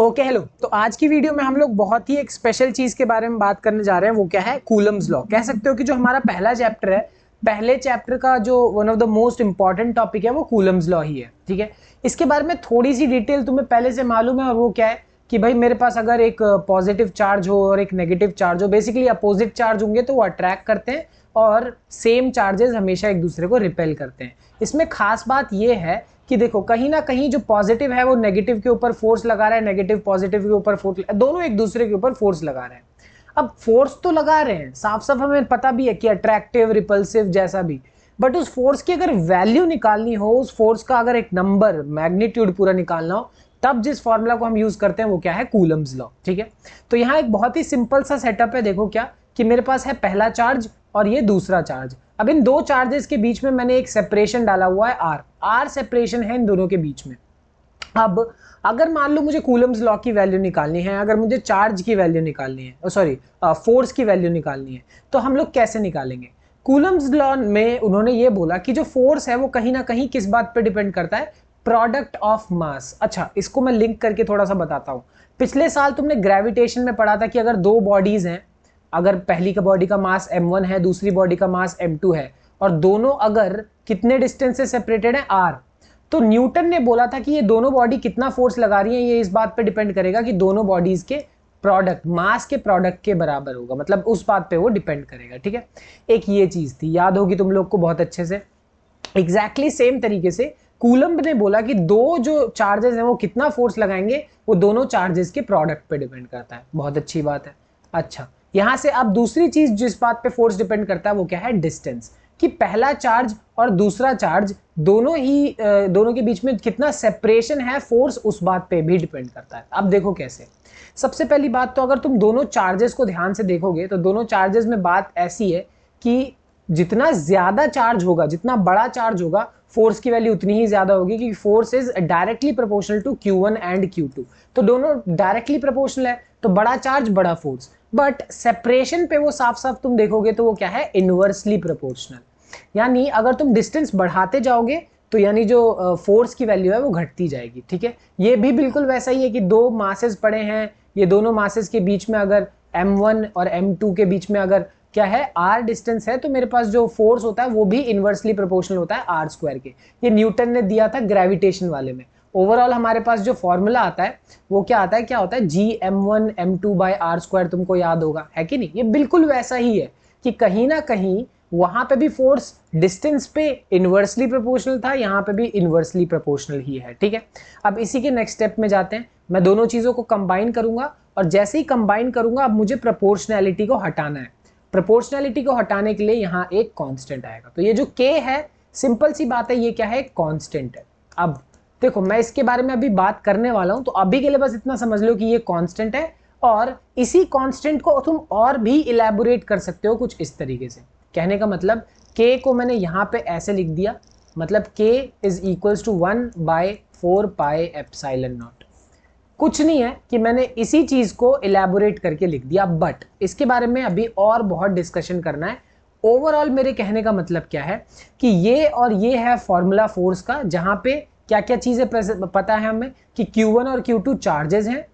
Okay hello. तो आज की वीडियो में हम लोग बहुत ही एक स्पेशल चीज के बारे में बात करने जा रहे हैं। वो क्या है? Coulomb's law. कह सकते हो कि जो हमारा पहला चैप्टर है, पहले चैप्टर का जो one of the most important topic है वो कूलम्स लॉ ही है। ठीक है, इसके बारे में थोड़ी सी डिटेल तुम्हें पहले से मालूम है। और वो क्या है कि भाई मेरे पास अगर एक पॉजिटिव चार्ज हो और एक नेगेटिव चार्ज हो, बेसिकली अपोजिट चार्ज होंगे तो वो अट्रैक्ट करते हैं और सेम चार्जेस हमेशा एक दूसरे को रिपेल करते हैं। इसमें खास बात ये है कि देखो कहीं ना कहीं जो पॉजिटिव है वो नेगेटिव के ऊपर फोर्स लगा रहा है, नेगेटिव पॉजिटिव के ऊपर फोर्स, दोनों एक दूसरे के ऊपर फोर्स लगा रहे हैं। अब फोर्स तो लगा रहे हैं, साफ साफ हमें पता भी है कि अट्रैक्टिव रिपल्सिव जैसा भी, बट उस फोर्स की अगर वैल्यू निकालनी हो, उस फोर्स का अगर एक नंबर मैग्नीट्यूड पूरा निकालना हो, तब जिस फॉर्मूला को हम यूज करते हैं वो क्या है? Coulomb's law. ठीक है, तो यहाँ एक बहुत ही सिंपल सा सेटअप है। देखो क्या कि मेरे पास है पहला चार्ज और ये दूसरा चार्ज। अब इन दो चार्जेस के बीच में मैंने एक सेपरेशन डाला हुआ है, आर सेपरेशन है इन दोनों के बीच में। अब अगर मान लो मुझे कूलम्स लॉ की वैल्यू निकालनी है, अगर मुझे चार्ज की वैल्यू निकालनी है, सॉरी फोर्स की वैल्यू निकालनी है, तो हम लोग कैसे निकालेंगे? कूलम्स लॉ में उन्होंने ये बोला कि जो फोर्स है वो कहीं ना कहीं किस बात पे डिपेंड करता है? Product of mass. अच्छा, इसको मैं लिंक करके थोड़ा सा बताता हूं। पिछले साल तुमने ग्रेविटेशन में पढ़ा था कि अगर दो बॉडीज हैं, अगर पहली का बॉडी का मास m1 है, दूसरी बॉडी का मास m2 है, और दोनों अगर कितने डिस्टेंस से सेपरेटेड है? r, तो न्यूटन ने बोला था कि ये दोनों बॉडी कितना फोर्स लगा रही है, ये इस बात पे डिपेंड करेगा कि दोनों बॉडीज के प्रोडक्ट, मास के प्रोडक्ट के बराबर होगा, मतलब उस बात पे वो डिपेंड करेगा। ठीक है, एक ये चीज थी, याद होगी तुम लोग को बहुत अच्छे से। एग्जैक्टली सेम तरीके से कूलम्ब ने बोला कि दो जो चार्जेस हैं वो कितना फोर्स लगाएंगे, वो दोनों चार्जेस के प्रोडक्ट पे डिपेंड करता है। बहुत अच्छी बात है। अच्छा, यहां से अब दूसरी चीज जिस बात पे फोर्स डिपेंड करता है वो क्या है? डिस्टेंस। कि पहला चार्ज और दूसरा चार्ज दोनों के बीच में कितना सेपरेशन है, फोर्स उस बात पे भी डिपेंड करता है। अब देखो कैसे। सबसे पहली बात तो अगर तुम दोनों चार्जेस को ध्यान से देखोगे तो दोनों चार्जेस में बात ऐसी है कि जितना ज्यादा चार्ज होगा, जितना बड़ा चार्ज होगा, फोर्स की वैल्यू उतनी ही ज्यादा होगी, क्योंकि force is directly proportional to Q1 and Q2। तो दोनों डायरेक्टली प्रोपोर्शनल है, तो बड़ा चार्ज बड़ा फोर्स। बट सेपरेशन पे वो साफ साफ तुम देखोगे तो वो क्या है? Inversely proportional. यानी अगर तुम डिस्टेंस बढ़ाते जाओगे तो यानी जो फोर्स की वैल्यू है वो घटती जाएगी। ठीक है, ये भी बिल्कुल वैसा ही है कि दो मासेस पड़े हैं, ये दोनों मासेस के बीच में अगर m1 और m2 के बीच में अगर क्या है? r डिस्टेंस है, तो मेरे पास जो फोर्स होता है वो भी इनवर्सली प्रोपोर्शनल होता है r स्क्वायर के। ये न्यूटन ने दिया था ग्रेविटेशन वाले में। ओवरऑल हमारे पास जो फॉर्मूला आता है वो क्या आता है? क्या होता है? Gm1 m2 by r square. तुमको याद होगा, है कि नहीं? ये बिल्कुल वैसा ही है कि कहीं ना कहीं वहां पे भी फोर्स डिस्टेंस पे इनवर्सली प्रोपोर्शनल था, यहाँ पे भी इनवर्सली प्रोपोर्शनल ही है। ठीक है, अब इसी के नेक्स्ट स्टेप में जाते हैं। मैं दोनों चीजों को कंबाइन करूंगा, और जैसे ही कंबाइन करूंगा अब मुझे प्रोपोर्शनैलिटी को हटाना है। प्रोपोर्शनैलिटी को हटाने के लिए यहाँ एक कांस्टेंट आएगा। तो ये जो k है, सिंपल सी बात है, ये क्या है? कांस्टेंट है। अब देखो मैं इसके बारे में अभी बात करने वाला हूं, तो अभी के लिए बस इतना समझ लो कि ये कांस्टेंट है, और इसी कांस्टेंट को तुम और भी इलैबोरेट कर सकते हो कुछ इस तरीके से। कहने का मतलब k को मैंने यहाँ पे ऐसे लिख दिया, मतलब k इज इक्वल्स टू 1/4πε0। कुछ नहीं है कि मैंने इसी चीज को इलैबोरेट करके लिख दिया, बट इसके बारे में अभी और बहुत डिस्कशन करना है। ओवरऑल मेरे कहने का मतलब क्या है कि ये और ये है फॉर्मूला फोर्स का, जहां पे क्या क्या चीजें पता है हमें कि Q1 और Q2 चार्जेस हैं,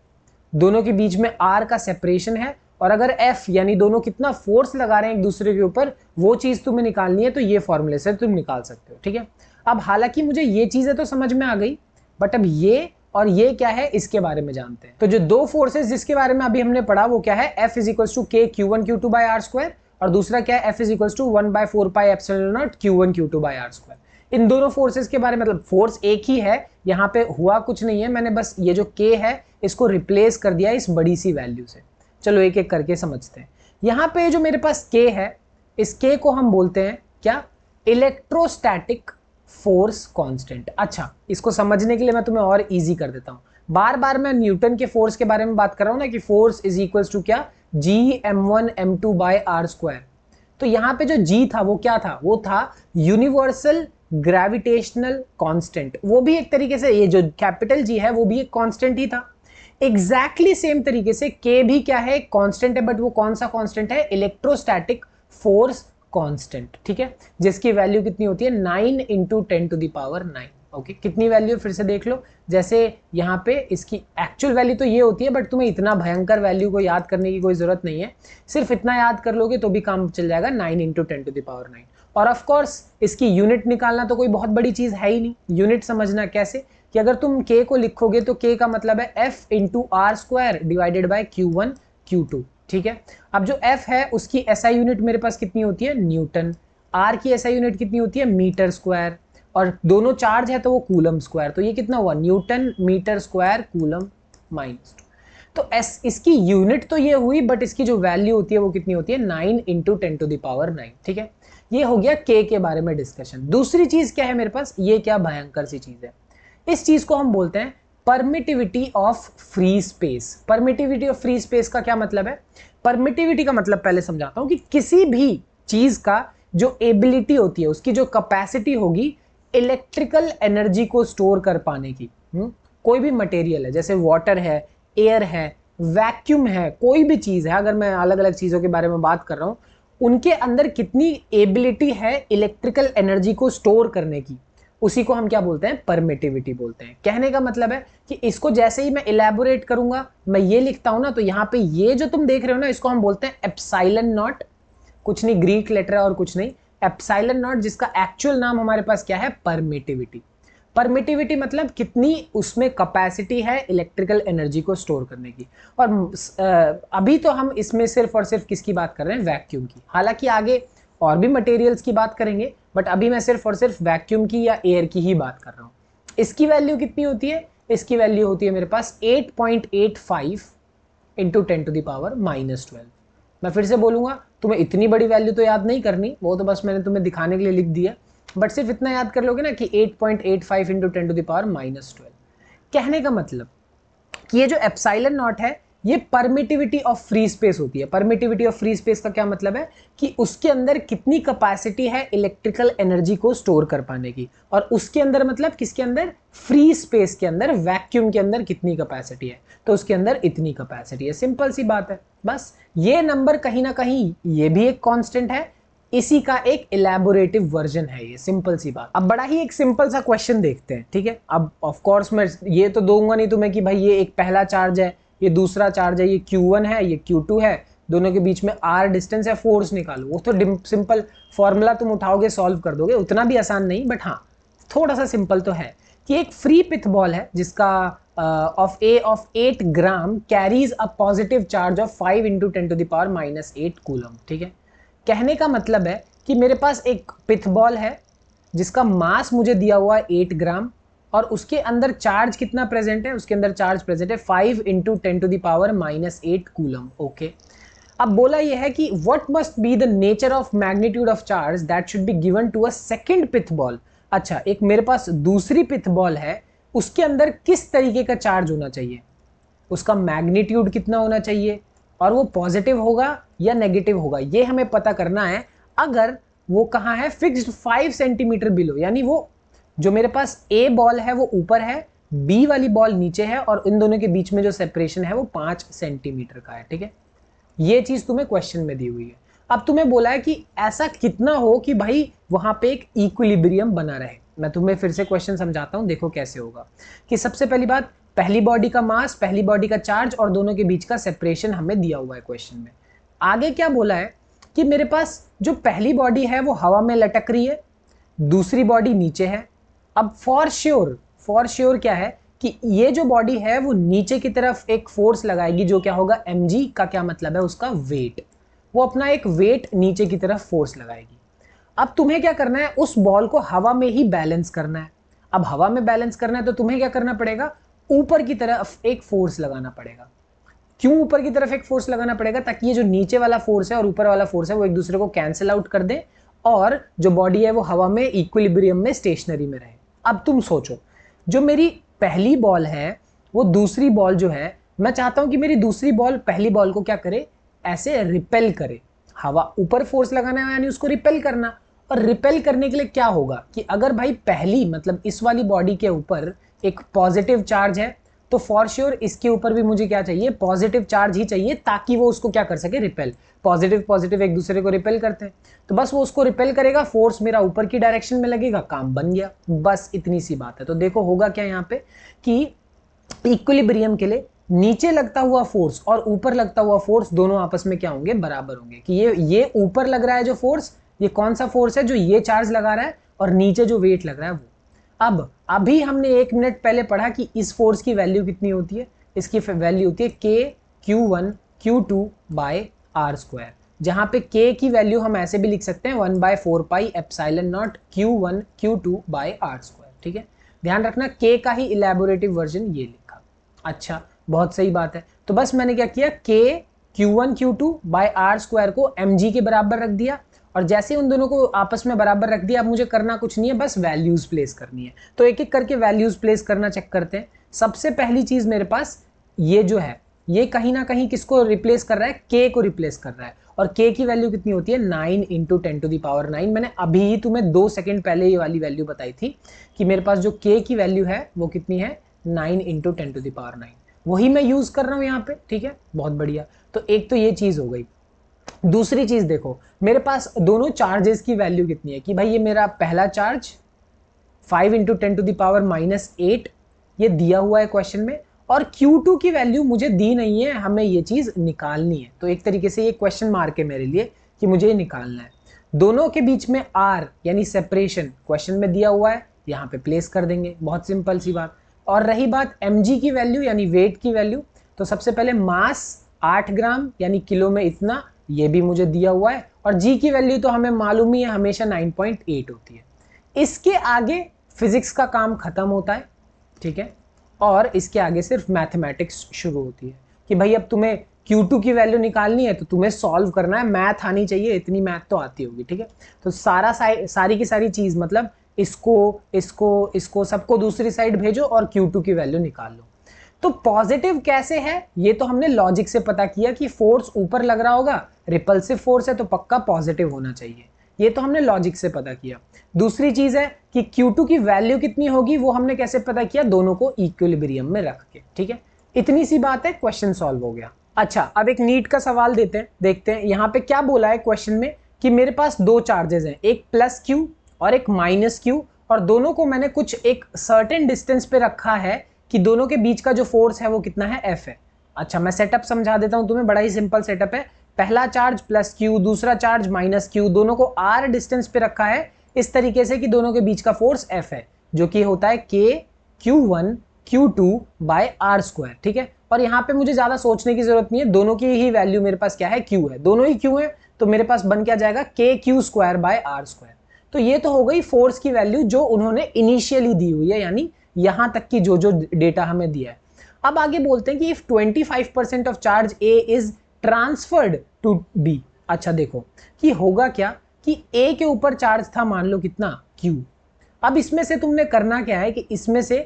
दोनों के बीच में R का सेपरेशन है, और अगर F यानी दोनों कितना फोर्स लगा रहे हैं एक दूसरे के ऊपर, वो चीज तुम्हें निकालनी है, तो ये फॉर्मूले से तुम निकाल सकते हो। ठीक है, अब हालांकि मुझे ये चीजें तो समझ में आ गई, बट अब ये और ये क्या है इसके बारे में जानते हैं। तो जो दो फोर्सेस जिसके बारे में अभी हमने पढ़ा वो क्या है? F is equals to k Q1 Q2 by r square, और दूसरा क्या है? F is equals to 1/4πε0 Q1 Q2 by r square. इन दोनों फोर्सेस के बारे में, मतलब फोर्स एक ही है, यहाँ पे हुआ कुछ नहीं है, मैंने बस ये जो k है इसको रिप्लेस कर दिया इस बड़ी सी वैल्यू से। चलो एक एक करके समझते हैं। यहाँ पे जो मेरे पास k है, इस k को हम बोलते हैं क्या? Electrostatic force constant. अच्छा, इसको समझने के लिए मैं तुम्हें और इजी कर देता हूं। बार बार मैं न्यूटन के फोर्स के बारे में बात कर रहा हूं ना, कि फोर्स इज इक्वल्स टू क्या? Gm1 m2 by r square. तो यहाँ पे जो G था वो क्या था? वो था यूनिवर्सल ग्रेविटेशनल कांस्टेंट। वो भी एक तरीके से, ये जो कैपिटल G है वो भी एक कांस्टेंट ही था। एग्जैक्टली सेम तरीके से K भी क्या है? कांस्टेंट है, बट वो कौन सा कांस्टेंट है? Electrostatic force constant. ठीक है, जिसकी वैल्यू कितनी होती है? 9 × 10⁹ ओके कितनी वैल्यू फिर से देख लो, जैसे यहाँ पे इसकी एक्चुअल वैल्यू तो ये होती है, बट तुम्हें इतना भयंकर वैल्यू को याद करने की कोई ज़रूरत नहीं है, सिर्फ इतना याद कर लोगे तो भी काम चल जाएगा, 9 × 10⁻⁹। और ऑफ कोर्स इसकी यूनिट निकालना तो कोई बहुत बड़ी चीज़ है ही नहीं। यूनिट समझना कैसे, कि अगर तुम k को लिखोगे तो k का मतलब है f × r² divided by q1 q2, ठीक है। अब जो f है उसकी SI यूनिट मेरे पास कितनी होती है, न्यूटन, r की SI यूनिट कितनी होती है, मीटर स्क्वायर, और दोनों चार्ज है तो वो कूलम स्क्वायर, तो ये कितना हुआ, न्यूटन मीटर स्क्वायर कूलम -2। तो इसकी यूनिट तो ये हुई, बट इसकी जो वैल्यू होती है वो कितनी होती है, 9 × 10⁹, ठीक है। ये हो गया k के बारे में डिस्कशन। दूसरी चीज क्या है मेरे पास, ये क्या भयंकर सी चीज है, इस चीज को हम बोलते हैं permittivity of free space. Permittivity of free space का क्या मतलब है, परमिटिविटी का मतलब पहले समझाता हूं कि किसी भी चीज का जो एबिलिटी होती है, उसकी जो कैपेसिटी होगी इलेक्ट्रिकल एनर्जी को स्टोर कर पाने की। कोई भी मटेरियल है, जैसे वाटर है, एयर है, वैक्यूम है, कोई भी चीज है, अगर मैं अलग अलग चीजों के बारे में बात कर रहा हूं, उनके अंदर कितनी एबिलिटी है इलेक्ट्रिकल एनर्जी को स्टोर करने की, उसी को हम क्या बोलते हैं, परमिटिविटी बोलते हैं। कहने का मतलब है कि इसको जैसे ही मैं इलेबोरेट करूंगा, मैं ये लिखता हूं ना, तो यहाँ पे ये जो तुम देख रहे हो ना, इसको हम बोलते हैं एप्सिलॉन नॉट, कुछ नहीं, ग्रीक लेटर है और कुछ नहीं, एप्सिलॉन नॉट, जिसका एक्चुअल नाम हमारे पास क्या है, परमिटिविटी। परमिटिविटी मतलब कितनी उसमें कैपेसिटी है इलेक्ट्रिकल एनर्जी को स्टोर करने की। और अभी तो हम इसमें सिर्फ और सिर्फ किसकी बात कर रहे हैं, वैक्यूम की। हालांकि आगे और भी मटेरियल्स की बात करेंगे, बट अभी मैं सिर्फ और सिर्फ वैक्यूम की या एयर की ही बात कर रहा हूँ। इसकी वैल्यू कितनी होती है, इसकी वैल्यू होती है मेरे पास 8.85 × 10⁻⁻12। मैं फिर से बोलूंगा, तुम्हें इतनी बड़ी वैल्यू तो याद नहीं करनी, वो तो बस मैंने तुम्हें दिखाने के लिए लिख दिया, बट सिर्फ इतना याद कर लोगे ना कि 8.85 × 10⁻⁻12। कहने का मतलब कि ये जो एप्सिलॉन नॉट है, ये परमिटिविटी ऑफ फ्री स्पेस होती है। परमिटिविटी ऑफ फ्री स्पेस का क्या मतलब है कि उसके अंदर कितनी कैपेसिटी है इलेक्ट्रिकल एनर्जी को स्टोर कर पाने की, और उसके अंदर मतलब किसके अंदर, फ्री स्पेस के अंदर, वैक्यूम के अंदर कितनी कैपेसिटी है, तो उसके अंदर इतनी कैपेसिटी है। सिंपल सी बात है। बस ये नंबर कहीं ना कहीं ये भी एक कांस्टेंट है, इसी का एक इलैबोरेटिव वर्जन है ये, सिंपल सी बात। अब बड़ा ही एक सिंपल सा क्वेश्चन देखते हैं, ठीक है। अब ऑफ कोर्स मैं ये तो दूंगा नहीं तुम्हें कि भाई ये एक पहला चार्ज है, ये दूसरा चार्ज है, ये Q1 है, ये Q2 है, दोनों के बीच में R डिस्टेंस है, फोर्स निकालो। वो तो सिंपल फॉर्मूला तुम उठाओगे, सॉल्व कर दोगे, उतना भी आसान नहीं, बट हाँ थोड़ा सा सिंपल तो है कि एक फ्री पिथ बॉल है जिसका of 8 gram carries a positive charge of 5 × 10⁻⁻8 coulomb, ठीक है। कहने का मतलब है कि मेरे पास एक पिथ बॉल है जिसका मास मुझे दिया हुआ है 8 ग्राम, और उसके अंदर चार्ज कितना प्रेजेंट है, उसके अंदर चार्ज प्रेजेंट है 5 × 10⁻⁻8 कूलम, ओके। अब बोला यह है कि what must be the nature of magnitude of charge that should be given to a second pith ball. अच्छा, एक मेरे पास दूसरी पिथ बॉल है, उसके अंदर किस तरीके का चार्ज होना चाहिए, उसका मैग्नीट्यूड कितना होना चाहिए, और वो पॉजिटिव होगा या नेगेटिव होगा, ये हमें पता करना है। अगर वो कहाँ है, फिक्स्ड 5 सेंटीमीटर बिलो, यानी वो जो मेरे पास ए बॉल है वो ऊपर है, बी वाली बॉल नीचे है, और इन दोनों के बीच में जो सेपरेशन है वो 5 सेंटीमीटर का है, ठीक है। ये चीज तुम्हें क्वेश्चन में दी हुई है। अब तुम्हें बोला है कि ऐसा कितना हो कि भाई वहां पे एक इक्विलिब्रियम बना रहे। मैं तुम्हें फिर से क्वेश्चन समझाता हूं, देखो कैसे होगा। कि सबसे पहली बात, पहली बॉडी का मास, पहली बॉडी का चार्ज और दोनों के बीच का सेपरेशन हमें दिया हुआ है क्वेश्चन में। आगे क्या बोला है कि मेरे पास जो पहली बॉडी है वो हवा में लटक रही है, दूसरी बॉडी नीचे है। अब फॉर श्योर क्या है कि ये जो बॉडी है वो नीचे की तरफ एक फोर्स लगाएगी, जो क्या होगा, mg का क्या मतलब है, उसका वेट। वो अपना एक वेट नीचे की तरफ फोर्स लगाएगी। अब तुम्हें क्या करना है, उस बॉल को हवा में ही बैलेंस करना है। अब हवा में बैलेंस करना है तो तुम्हें क्या करना पड़ेगा, ऊपर की तरफ एक फोर्स लगाना पड़ेगा। क्यों ऊपर की तरफ एक फोर्स लगाना पड़ेगा, ताकि ये जो नीचे वाला फोर्स है और ऊपर वाला फोर्स है वो एक दूसरे को कैंसिल आउट कर दे, और जो बॉडी है वो हवा में इक्विलिब्रियम में, स्टेशनरी में रहे। अब तुम सोचो, जो मेरी पहली बॉल है वो दूसरी बॉल जो है, मैं चाहता हूं कि मेरी दूसरी बॉल पहली बॉल को क्या करे, ऐसे रिपेल करे। हवा ऊपर फोर्स लगाना है यानी उसको रिपेल करना। और रिपेल करने के लिए क्या होगा कि अगर भाई पहली मतलब इस वाली बॉडी के ऊपर एक पॉजिटिव चार्ज है, तो फॉर श्योर इसके ऊपर भी मुझे क्या चाहिए, पॉजिटिव चार्ज ही चाहिए, ताकि वो उसको क्या कर सके, रिपेल। पॉजिटिव पॉजिटिव एक दूसरे को रिपेल करते हैं, तो बस वो उसको रिपेल करेगा, फोर्स मेरा ऊपर की डायरेक्शन में लगेगा, काम बन गया। बस इतनी सी बात है। तो देखो होगा क्या यहाँ पे कि इक्विलिब्रियम के लिए नीचे लगता हुआ फोर्स और ऊपर लगता हुआ फोर्स दोनों आपस में क्या होंगे, बराबर होंगे। कि ये ऊपर लग रहा है जो फोर्स, ये कौन सा फोर्स है, जो ये चार्ज लगा रहा है, और नीचे जो वेट लग रहा है वो। अब अभी हमने 1 मिनट पहले पढ़ा कि इस फोर्स की वैल्यू कितनी होती है, इसकी वैल्यू होती है K Q1 bye R square, जहां पे K की वैल्यू हम ऐसे भी लिख सकते हैं 1/4 pi epsilon naught Q1 Q2 by R square. ठीक है, ध्यान रखना K का ही इलेबोरेटिव वर्जन ये लिखा। अच्छा, बहुत सही बात है। तो बस मैंने क्या किया, K Q1 Q2 by R square को mg के बराबर रख दिया, और जैसे उन दोनों को आपस में बराबर रख दिया, अब मुझे करना कुछ नहीं है, बस वैल्यूज प्लेस करनी है। तो एक एक करके वैल्यूज प्लेस करना चेक करते हैं। सबसे पहली चीज मेरे पास ये जो है, ये कहीं ना कहीं किसको रिप्लेस कर रहा है, K को रिप्लेस कर रहा है। और K की वैल्यू कितनी होती है, 9 × 10⁹। मैंने अभी ही तुम्हें 2 सेकंड पहले ये वाली वैल्यू बताई थी कि मेरे पास जो K की वैल्यू है वो कितनी है, 9 × 10⁹। वही मैं यूज कर रहा हूं यहाँ पे। ठीक है, बहुत बढ़िया। तो एक तो ये चीज हो गई। दूसरी चीज देखो, मेरे पास दोनों चार्जेस की वैल्यू कितनी है, कि भाई ये मेरा पहला चार्ज 5 × 10⁻⁸ ये दिया हुआ है क्वेश्चन में, और Q2 की वैल्यू मुझे दी नहीं है, हमें ये चीज निकालनी है। तो एक तरीके से ये क्वेश्चन मार्क है मेरे लिए कि मुझे ये निकालना है। दोनों के बीच में R यानी सेपरेशन क्वेश्चन में दिया हुआ है, यहाँ पे प्लेस कर देंगे, बहुत सिंपल सी बात। और रही बात mg की वैल्यू यानी वेट की वैल्यू, तो सबसे पहले मास 8 ग्राम यानी किलो में इतना, ये भी मुझे दिया हुआ है। और g की वैल्यू तो हमें मालूम ही है, हमेशा 9.8 होती है। इसके आगे फिजिक्स का काम खत्म होता है। ठीक है, और इसके आगे सिर्फ मैथमेटिक्स शुरू होती है कि भाई अब तुम्हें Q2 की वैल्यू निकालनी है तो तुम्हें सॉल्व करना है, मैथ आनी चाहिए, इतनी मैथ तो आती होगी। ठीक है, तो सारी की सारी चीज, मतलब इसको सबको दूसरी साइड भेजो और Q2 की वैल्यू निकाल लो। तो पॉजिटिव कैसे है, ये तो हमने लॉजिक से पता किया कि फोर्स ऊपर लग रहा होगा, रिपल्सिव फोर्स है तो पक्का पॉजिटिव होना चाहिए, ये तो हमने लॉजिक से पता किया। दूसरी चीज है कि Q2 की वैल्यू कितनी होगी, वो हमने कैसे पता किया, दोनों को इक्विलिब्रियम में रख के। ठीक है, इतनी सी बात है, क्वेश्चन सॉल्व हो गया। अच्छा, अब एक नीट का सवाल देखते हैं यहाँ पे क्या बोला है क्वेश्चन में, कि मेरे पास दो चार्जेस हैं, एक +Q और एक -Q, और दोनों को मैंने कुछ एक सर्टेन डिस्टेंस पे रखा है कि दोनों के बीच का जो फोर्स है वो कितना है, F है। अच्छा, मैं सेटअप समझा देता हूं तुम्हें, बड़ा ही सिंपल सेटअप है। पहला चार्ज +Q, दूसरा चार्ज -Q, दोनों को R डिस्टेंस पे रखा है इस तरीके से कि दोनों के बीच का फोर्स F है, जो कि होता है K Q1 Q2 bye R square. ठीक है, और यहाँ पे मुझे ज्यादा सोचने की जरूरत नहीं है, दोनों की ही वैल्यू मेरे पास क्या है, Q है, दोनों ही Q है, तो मेरे पास बन क्या जाएगा, KQ² बाय R स्क्वायर। तो ये तो हो गई फोर्स की वैल्यू जो उन्होंने इनिशियली दी हुई है, यानी यहां तक की जो डेटा हमें दिया है। अब आगे बोलते हैं कि if 25% of charge A is transferred to B। अच्छा देखो कि होगा क्या, कि A के ऊपर चार्ज था मान लो कितना, Q। अब इसमें से तुमने करना क्या है कि इसमें से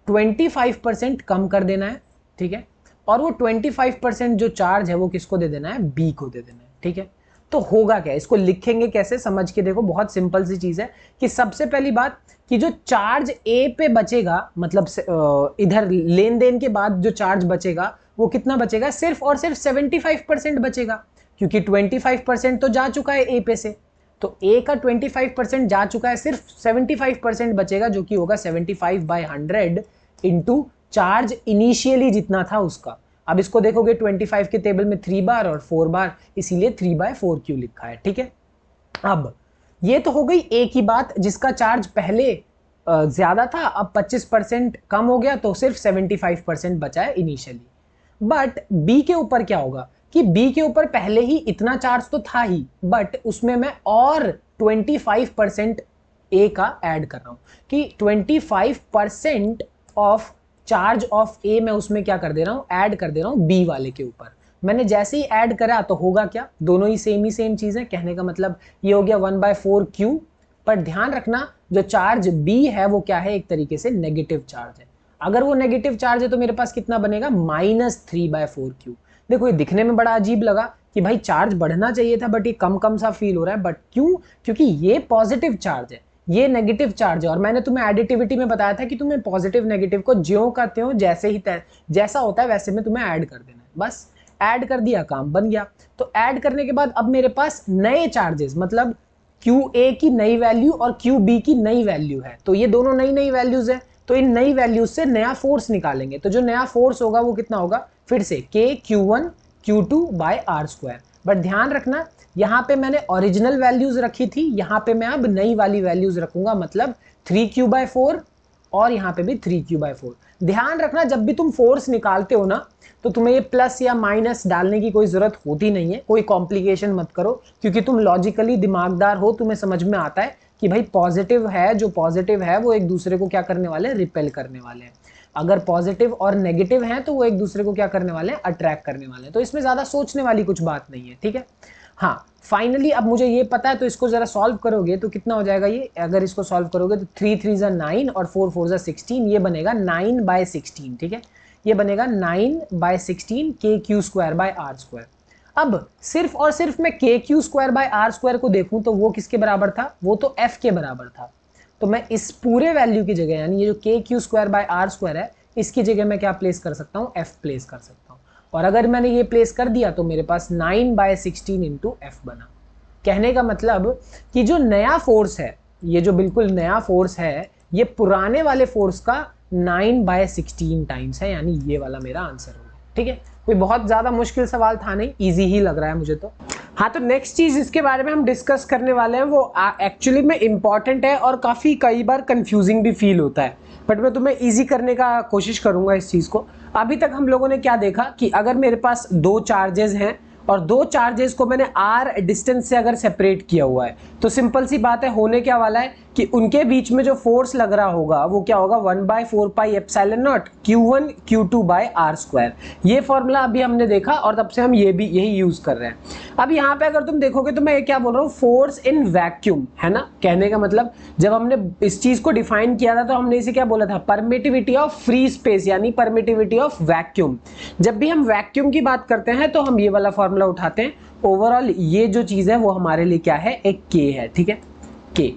25% कम कर देना है। ठीक है, और वो 25% जो चार्ज है वो किसको दे देना है, B को दे देना है। ठीक है, तो होगा क्या, इसको लिखेंगे कैसे, समझ के देखो, बहुत सिंपल सी चीज है कि सबसे पहली बात कि जो चार्ज A पे बचेगा, मतलब इधर लेन देन के बाद जो चार्ज बचेगा वो कितना बचेगा, सिर्फ और सिर्फ 75% बचेगा, क्योंकि 25% तो जा चुका है A पे से, तो A का 25% जा चुका है, सिर्फ 75% बचेगा, जो कि होगा 75/100 इंटू चार्ज इनिशियली जितना था उसका। अब इसको देखोगे 25 के टेबल में 3 बार और 4 बार, इसीलिए 3/4Q लिखा है। ठीक है, अब ये तो हो गई A की बात, जिसका चार्ज पहले ज्यादा था, अब 25% कम हो गया, तो सिर्फ 75% बचा है इनिशियली। बट B के ऊपर क्या होगा, कि B के ऊपर पहले ही इतना चार्ज तो था ही, बट उसमें मैं और 25% A का ऐड कर रहा हूं, कि 25% ऑफ चार्ज ऑफ A मैं उसमें क्या कर दे रहा हूं, ऐड कर दे रहा हूं B वाले के ऊपर। मैंने जैसे ही ऐड करा तो होगा क्या, दोनों ही सेम चीज है, कहने का मतलब ये हो गया 1/4Q। पर ध्यान रखना जो चार्ज B है वो क्या है, एक तरीके से नेगेटिव चार्ज है। अगर वो नेगेटिव चार्ज है तो मेरे पास कितना बनेगा, -3/4Q। देखो ये दिखने में बड़ा अजीब लगा कि भाई चार्ज बढ़ना चाहिए था, बट ये कम कम सा फील हो रहा है, बट क्यों, क्योंकि ये पॉजिटिव चार्ज है, ये नेगेटिव चार्ज है, और मैंने तुम्हें एडिटिविटी में बताया था कि तुम्हें पॉजिटिव नेगेटिव को ज्यों का त्यों जैसे ही जैसा होता है वैसे में तुम्हें ऐड कर देना है, बस ऐड कर दिया, काम बन गया। तो ऐड करने के बाद अब मेरे पास नए चार्जेस, मतलब QA की नई वैल्यू और QB की नई वैल्यू है, तो ये दोनों नई नई वैल्यूज है, तो इन नई वैल्यूज से नया फोर्स निकालेंगे। तो जो नया फोर्स होगा वो कितना होगा, फिर से K Q1 Q2/r²। बट ध्यान रखना, यहाँ पे मैंने ओरिजिनल वैल्यूज रखी थी, यहाँ पे मैं अब नई वाली वैल्यूज रखूंगा, मतलब 3Q/4 और यहाँ पे भी 3Q/4। ध्यान रखना जब भी तुम फोर्स निकालते हो ना, तो तुम्हें ये प्लस या माइनस डालने की कोई जरूरत होती नहीं है, कोई कॉम्प्लिकेशन मत करो, क्योंकि तुम लॉजिकली दिमागदार हो, तुम्हें समझ में आता है कि भाई पॉजिटिव है, जो पॉजिटिव है वो एक दूसरे को क्या करने वाले हैं, रिपेल करने वाले हैं। अगर पॉजिटिव और नेगेटिव हैं तो वो एक दूसरे को क्या करने वाले हैं, अट्रैक्ट करने वाले हैं। तो इसमें ज्यादा सोचने वाली कुछ बात नहीं है, ठीक है। हाँ, फाइनली अब मुझे ये पता है, तो इसको जरा सॉल्व करोगे तो कितना हो जाएगा ये, अगर इसको सॉल्व करोगे तो 3 3 ज़ा 9 और 4 4 ज़ा 16, ये बनेगा 9/16, ठीक है। ये बनेगा 9/16 KQ²/r²। अब सिर्फ और सिर्फ मैं KQ²/r² को देखूं तो वो किसके बराबर था, वो तो F के बराबर था। तो मैं इस पूरे वैल्यू की जगह, यानी ये जो KQ²/r² है, इसकी जगह मैं क्या प्लेस कर सकता हूँ, F प्लेस कर सकता हूँ। और अगर मैंने ये प्लेस कर दिया तो मेरे पास 9/16 इंटू F बना। कहने का मतलब कि जो नया फोर्स है, ये जो बिल्कुल नया फोर्स है, ये पुराने वाले फोर्स का 9/16 टाइम्स है, यानी ये वाला मेरा आंसर होगा, ठीक है। कोई बहुत ज्यादा मुश्किल सवाल था नहीं, इजी ही लग रहा है मुझे तो। हाँ, तो नेक्स्ट चीज इसके बारे में हम डिस्कस करने वाले हैं, वो एक्चुअली में इंपॉर्टेंट है और काफी कई बार कंफ्यूजिंग भी फील होता है, बट मैं तुम्हें इजी करने का कोशिश करूंगा इस चीज को। अभी तक हम लोगों ने क्या देखा कि अगर मेरे पास दो चार्जेस हैं और दो चार्जेस को मैंने r डिस्टेंस से अगर सेपरेट किया हुआ है, तो सिंपल सी बात है, होने क्या वाला है कि उनके बीच में जो फोर्स लग रहा होगा वो क्या होगा, 1/4πε0 Q1 Q2/r²। ये फॉर्मूला अभी हमने देखा और तब से हम ये भी यही यूज कर रहे हैं। अब यहाँ पे अगर तुम देखोगे तो मैं क्या बोल रहा हूँ, फोर्स इन वैक्यूम, है ना। कहने का मतलब जब हमने इस चीज को डिफाइन किया था तो हमने इसे क्या बोला था, परमिटिविटी ऑफ फ्री स्पेस, यानी परमिटिविटी ऑफ वैक्यूम। जब भी हम वैक्यूम की बात करते हैं तो हम ये वाला फॉर्मूला उठाते हैं। ओवरऑल ये जो चीज है वो हमारे लिए क्या है, एक K है, ठीक है, K।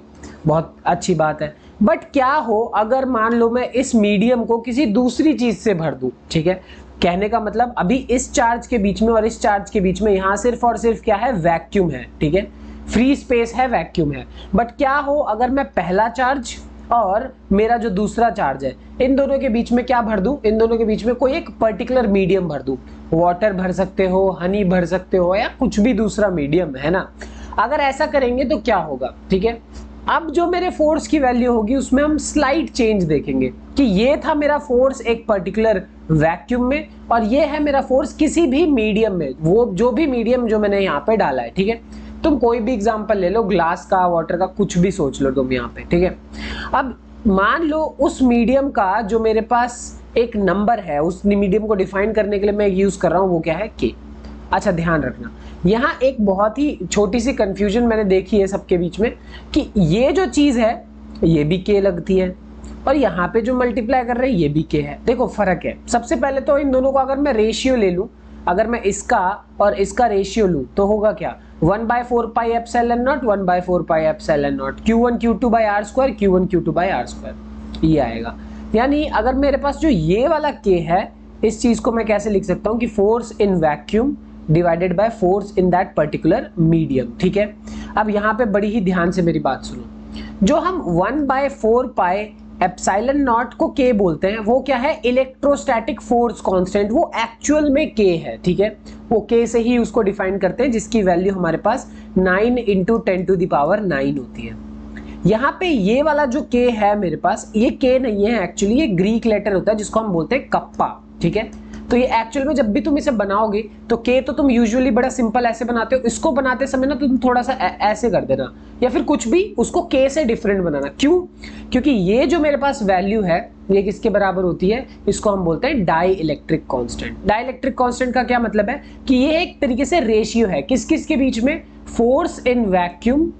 बहुत अच्छी बात है। बट क्या हो अगर मान लो मैं इस मीडियम को किसी दूसरी चीज से भर दूं, ठीक है। कहने का मतलब अभी इस चार्ज के बीच में और इस चार्ज के बीच में यहां सिर्फ और सिर्फ क्या है, वैक्यूम है, ठीक है, फ्री स्पेस है, वैक्यूम है। बट क्या हो अगर मैं पहला चार्ज और मेरा जो दूसरा चार्ज है, इन दोनों के बीच में क्या भर दूं, इन दोनों के बीच में कोई एक पर्टिकुलर मीडियम भर दूं। वाटर भर सकते हो, हनी भर सकते हो, या कुछ भी दूसरा मीडियम, है ना। अगर ऐसा करेंगे तो क्या होगा, ठीक है। अब जो मेरे फोर्स की वैल्यू होगी उसमें हम स्लाइट चेंज देखेंगे कि ये था मेरा फोर्स एक पर्टिकुलर वैक्यूम में और ये है मेरा फोर्स किसी भी मीडियम में, वो जो भी मीडियम जो मैंने यहाँ पे डाला है, ठीक है। तुम कोई भी एग्जांपल ले लो, ग्लास का, वाटर का, कुछ भी सोच लो तुम यहाँ पे, ठीक है। अब मान लो उस मीडियम का जो मेरे पास एक नंबर है, उस मीडियम को डिफाइन करने के लिए मैं यूज कर रहा हूँ, वो क्या है, K। अच्छा, ध्यान रखना यहाँ एक बहुत ही छोटी सी कंफ्यूजन मैंने देखी है सबके बीच में कि ये जो चीज है ये भी K लगती है और यहाँ पे जो मल्टीप्लाई कर रहे हैं ये भी K है। देखो फर्क है। सबसे पहले तो इन दोनों को अगर मैं रेशियो ले लूं, अगर मैं इसका और इसका रेशियो लूं तो होगा क्या, 1/4πε0 1/4πε0 Q1 Q2/r², Q1 Q2/r², ये आएगा। यानी अगर मेरे पास जो ये वाला K है, इस चीज को मैं कैसे लिख सकता हूँ कि force in vacuum divided by force in that particular medium, ठीक है। अब यहाँ पे बड़ी ही ध्यान से मेरी बात सुनो, जो हम 1/4πε0 को K बोलते हैं वो क्या है, इलेक्ट्रोस्टैटिक फोर्स कांस्टेंट, वो एक्चुअल में K है, ठीक है। वो K से ही उसको डिफाइन करते हैं, जिसकी वैल्यू हमारे पास 9 × 10⁹ होती है। यहाँ पे ये वाला जो K है मेरे पास, ये K नहीं है एक्चुअली, ये ग्रीक लेटर होता है जिसको हम बोलते हैं कप्पा, ठीक है। तो ये एक्चुअल में जब भी तुम इसे बनाओगे तो K तो तुम यूजुअली बड़ा सिंपल ऐसे बनाते हो, इसको बनाते समय ना तुम थोड़ा सा ऐसे कर देना या फिर कुछ भी उसको K से डिफरेंट बनाना। क्यों? क्योंकि ये जो मेरे पास वैल्यू है ये किसके बराबर होती है, इसको हम बोलते हैं dielectric constant. Dielectric constant का क्या मतलब है कि ये एक तरीके से रेशियो है किस किस के बीच में, फोर्स इन वैक्यूम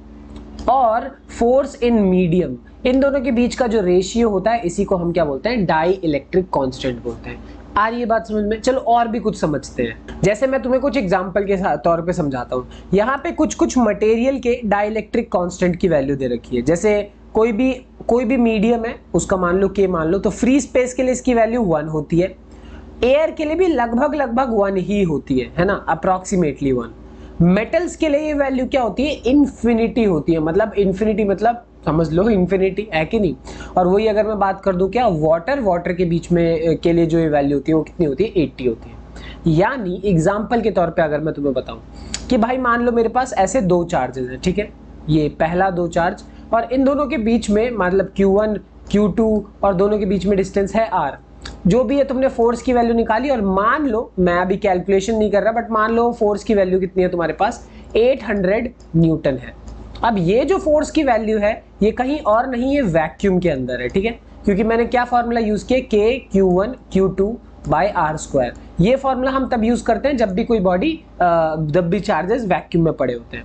और फोर्स इन मीडियम, इन दोनों के बीच का जो रेशियो होता है इसी को हम क्या बोलते हैं, डाई इलेक्ट्रिक कांस्टेंट बोलते हैं। आ रही है बात समझ में? चलो और भी कुछ समझते हैं। जैसे मैं तुम्हें कुछ एग्जांपल के तौर पे समझाता हूँ। यहाँ पे कुछ कुछ मटेरियल के डाइलेक्ट्रिक कांस्टेंट की वैल्यू दे रखी है, जैसे कोई भी मीडियम है, उसका मान लो k मान लो, तो फ्री स्पेस के लिए इसकी वैल्यू 1 होती है, एयर के लिए भी लगभग 1 ही होती है ना, अप्रोक्सीमेटली 1। मेटल्स के लिए ये वैल्यू क्या होती है, इन्फिनिटी होती है, मतलब इन्फिनिटी मतलब समझ लो इन्फिनिटी है कि नहीं। और वही अगर मैं बात कर दूं क्या, वाटर के बीच में के लिए जो ये वैल्यू होती है वो कितनी होती है, 80 होती है। यानी एग्जाम्पल के तौर पे अगर मैं तुम्हें बताऊं कि भाई मान लो मेरे पास ऐसे दो चार्जेस हैं, ठीक है, ये पहला दो चार्ज, और इन दोनों के बीच में मतलब Q1 Q2 और दोनों के बीच में डिस्टेंस है R। जो भी है तुमने फोर्स की वैल्यू निकाली, और मान लो, मैं अभी कैलकुलेशन नहीं कर रहा, बट मान लो फोर्स की वैल्यू कितनी है तुम्हारे पास, 800 न्यूटन है। अब ये जो फोर्स की वैल्यू है ये कहीं और नहीं है, वैक्यूम के अंदर है, ठीक है, क्योंकि मैंने क्या फॉर्मूला यूज किया, K Q1 Q2 by R²। ये फॉर्मूला हम तब यूज करते हैं जब भी कोई बॉडी जब भी चार्जेस वैक्यूम में पड़े होते हैं।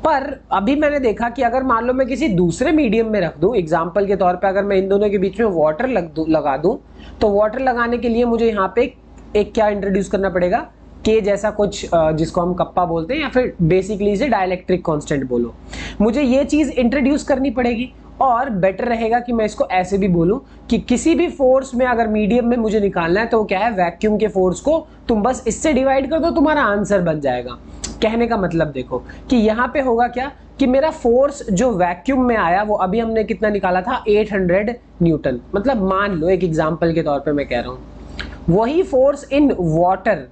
पर अभी मैंने देखा कि अगर मान लो मैं किसी दूसरे मीडियम में रख दूं, एग्जांपल के तौर पे अगर मैं इन दोनों के बीच में वाटर लगा दूं, तो वाटर लगाने के लिए मुझे यहाँ पे एक क्या इंट्रोड्यूस करना पड़ेगा, के जैसा कुछ, जिसको हम कप्पा बोलते हैं, या फिर बेसिकली इसे डाइलेक्ट्रिक कांस्टेंट बोलो। मुझे ये चीज इंट्रोड्यूस करनी पड़ेगी, और बेटर रहेगा कि मैं इसको ऐसे भी बोलूं कि किसी भी फोर्स में अगर मीडियम में मुझे निकालना है तो वो क्या है, वैक्यूम के फोर्स को तुम बस इससे डिवाइड कर दो, तुम्हारा आंसर बन जाएगा। कहने का मतलब देखो कि यहाँ पे होगा क्या कि मेरा फोर्स जो वैक्यूम में आया वो अभी हमने कितना निकाला था, 800 न्यूटन। मतलब मान लो एक एग्जांपल के तौर पे मैं कह रहा हूँ, वही फोर्स इन वाटर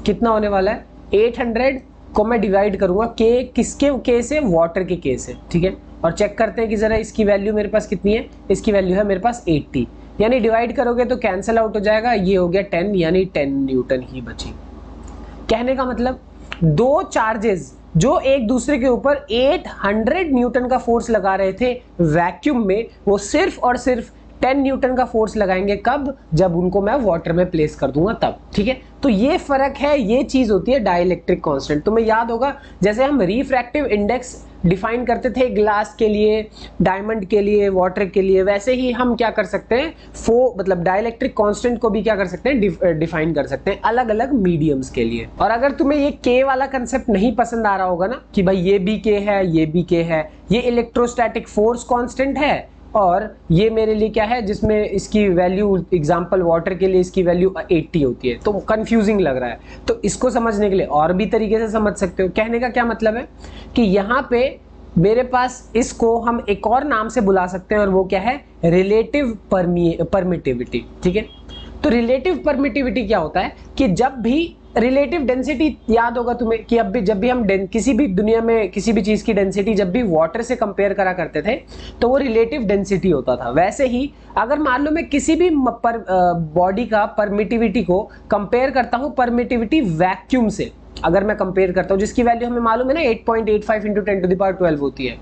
कितना होने वाला है, 800 को मैं डिवाइड करूंगा के किसके के से, वाटर के के से, ठीक है। और चेक करते हैं कि जरा इसकी वैल्यू मेरे पास कितनी है, इसकी वैल्यू है मेरे पास 80, यानी डिवाइड करोगे तो कैंसिल आउट हो जाएगा, ये हो गया 10, यानी 10 न्यूटन ही बची। कहने का मतलब दो चार्जेस जो एक दूसरे के ऊपर 800 न्यूटन का फोर्स लगा रहे थे वैक्यूम में, वो सिर्फ और सिर्फ 10 न्यूटन का फोर्स लगाएंगे, कब, जब उनको मैं वाटर में प्लेस कर दूंगा तब, ठीक है। तो ये फर्क है, ये चीज होती है डाइलेक्ट्रिक कांस्टेंट। तुम्हें याद होगा जैसे हम रिफ्रैक्टिव इंडेक्स डिफाइन करते थे ग्लास के लिए, डायमंड के लिए, वाटर के लिए, वैसे ही हम क्या कर सकते हैं, मतलब डाइलेक्ट्रिक कांस्टेंट को भी क्या कर सकते हैं, डिफाइन कर सकते हैं अलग अलग मीडियम्स के लिए। और अगर तुम्हें ये के वाला कंसेप्ट नहीं पसंद आ रहा होगा ना कि भाई ये भी के है, ये भी के है, ये इलेक्ट्रोस्टैटिक फोर्स कांस्टेंट है, और ये मेरे लिए क्या है जिसमें इसकी वैल्यू, एग्जांपल वाटर के लिए इसकी वैल्यू 80 होती है, तो कंफ्यूजिंग लग रहा है, तो इसको समझने के लिए और भी तरीके से समझ सकते हो। कहने का क्या मतलब है कि यहाँ पे मेरे पास इसको हम एक और नाम से बुला सकते हैं, और वो क्या है, रिलेटिव परमिटिविटी, ठीक है। तो रिलेटिव परमिटिविटी क्या होता है कि जब भी रिलेटिव डेंसिटी, याद होगा तुम्हें कि अब भी जब भी हम किसी भी दुनिया में किसी भी चीज की डेंसिटी जब भी वाटर से कंपेयर करा करते थे तो वो रिलेटिव डेंसिटी होता था। वैसे ही अगर मान लो मैं किसी भी बॉडी का परमिटिविटी को कंपेयर करता हूं परमिटिविटी वैक्यूम से, अगर मैं कंपेयर करता हूं जिसकी वैल्यू हमें मालूम है ना 8.85 × 10⁻12 होती है,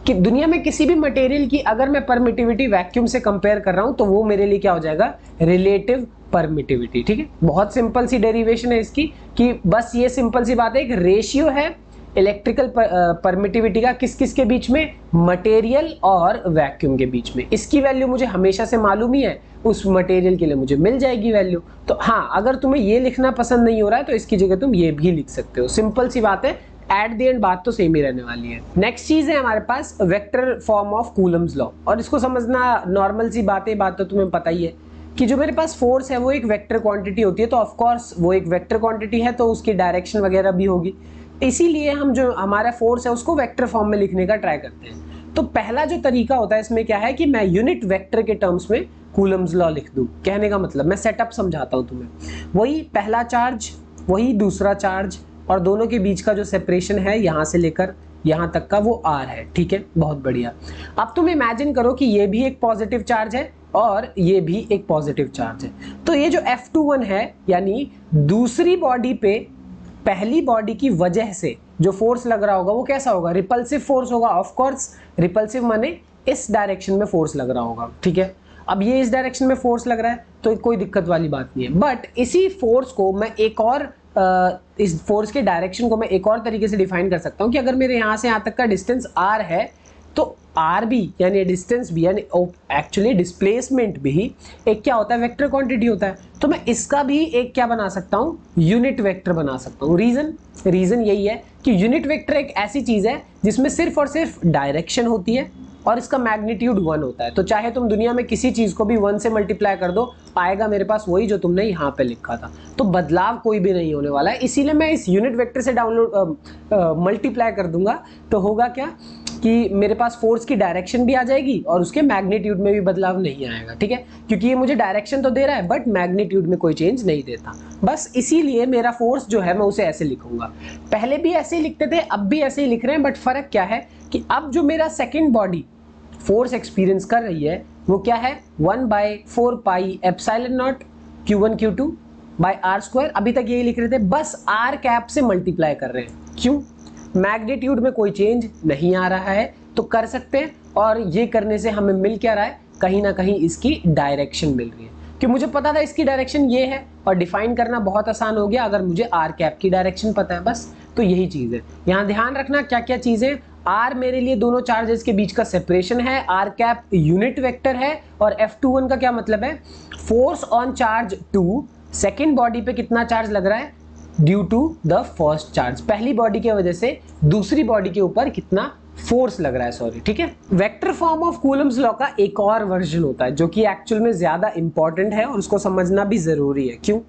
कि दुनिया में किसी भी मटेरियल की अगर मैं परमिटिविटी वैक्यूम से कंपेयर कर रहा हूं तो वो मेरे लिए क्या हो जाएगा, रिलेटिव परमिटिविटी, ठीक है। बहुत सिंपल सी डेरिवेशन है इसकी, कि बस ये सिंपल सी बात है, एक रेशियो है इलेक्ट्रिकल परमिटिविटी का किस किस के बीच में, मटेरियल और वैक्यूम के बीच में। इसकी वैल्यू मुझे हमेशा से मालूम ही है, उस मटेरियल के लिए मुझे मिल जाएगी वैल्यू। तो हाँ, अगर तुम्हें ये लिखना पसंद नहीं हो रहा है तो इसकी जगह तुम ये भी लिख सकते हो, सिंपल सी बात है, एट द एंड बात तो सेम ही रहने वाली है। नेक्स्ट चीज है हमारे पास vector form of Coulomb's law, और इसको समझना नॉर्मल सी बात तो तुम्हें पता ही है कि जो मेरे पास फोर्स है वो एक वेक्टर क्वांटिटी होती है, तो ऑफ कोर्स वो एक वेक्टर क्वांटिटी है तो उसकी डायरेक्शन वगैरह भी होगी, इसीलिए हम जो हमारा फोर्स है उसको वेक्टर फॉर्म में लिखने का ट्राई करते हैं। तो पहला जो तरीका होता है इसमें क्या है कि मैं यूनिट वेक्टर के टर्म्स में कूलम्स लॉ लिख दूं। कहने का मतलब मैं सेटअप समझाता हूं तुम्हें, वही पहला चार्ज, वही दूसरा चार्ज, और दोनों के बीच का जो सेपरेशन है यहां से लेकर यहां तक का वो R है, ठीक है, बहुत बढ़िया। अब तुम इमेजिन करो कि ये भी एक पॉजिटिव चार्ज है और ये भी एक पॉजिटिव चार्ज है, तो ये जो F21 है यानी दूसरी बॉडी पे पहली बॉडी की वजह से जो फोर्स लग रहा होगा वो कैसा होगा, रिपल्सिव फोर्स होगा। ऑफ कोर्स रिपल्सिव माने इस डायरेक्शन में फोर्स लग रहा होगा, ठीक है। अब ये इस डायरेक्शन में फोर्स लग रहा है तो कोई दिक्कत वाली बात नहीं है, बट इसी फोर्स को मैं एक और इस फोर्स के डायरेक्शन को मैं एक और तरीके से डिफाइन कर सकता हूं कि अगर मेरे यहां से यहां तक का डिस्टेंस r है तो r भी यानी डिस्टेंस भी यानी एक्चुअली डिस्प्लेसमेंट भी एक क्या होता है, वेक्टर क्वांटिटी होता है। तो मैं इसका भी एक क्या बना सकता हूं, यूनिट वेक्टर बना सकता हूं। रीजन यही है कि यूनिट वेक्टर एक ऐसी चीज है जिसमें सिर्फ और सिर्फ डायरेक्शन होती है और इसका मैग्नीट्यूड 1 होता है। तो चाहे तुम दुनिया में किसी चीज को भी 1 से मल्टीप्लाई कर दो, आएगा मेरे पास वही जो तुमने यहाँ पे लिखा था। तो बदलाव कोई भी नहीं होने वाला है, इसीलिए मैं इस यूनिट वेक्टर से मल्टीप्लाई कर दूंगा। तो होगा क्या कि मेरे पास फोर्स की डायरेक्शन भी आ जाएगी और उसके मैग्नीट्यूड में भी बदलाव नहीं आएगा, ठीक है, क्योंकि ये मुझे डायरेक्शन तो दे रहा है बट मैग्नीट्यूड में कोई चेंज नहीं देता। बस इसीलिए मेरा फोर्स जो है मैं उसे ऐसे लिखूंगा। पहले भी ऐसे ही लिखते थे, अब भी ऐसे ही लिख रहे हैं, बट फर्क क्या है कि अब जो मेरा सेकेंड बॉडी फोर्स एक्सपीरियंस कर रही है वो क्या है, 1/4 pi epsilon naught Q1 Q2 by R square. अभी तक यही लिख रहे थे, बस आर कैप से मल्टीप्लाई कर रहे हैं। क्यों? मैग्नीट्यूड में कोई चेंज नहीं आ रहा है तो कर सकते हैं, और ये करने से हमें मिल क्या रहा है, कहीं ना कहीं इसकी डायरेक्शन मिल रही है। कि मुझे पता था इसकी डायरेक्शन ये है और डिफाइन करना बहुत आसान हो गया अगर मुझे आर कैप की डायरेक्शन पता है, बस। तो यही चीज है, यहाँ ध्यान रखना क्या क्या चीजें। आर मेरे लिए दोनों चार्जेस के बीच का सेपरेशन है, आर कैप यूनिट वेक्टर है, और F21 का क्या मतलब है, force on charge 2 second body पे कितना चार्ज लग रहा है due to the first charge, पहली बॉडी की वजह से दूसरी बॉडी के ऊपर कितना फोर्स लग रहा है, सॉरी, ठीक है। Vector form of Coulomb's law का एक और वर्जन होता है जो कि एक्चुअल में ज्यादा इंपॉर्टेंट है और उसको समझना भी जरूरी है। क्यों?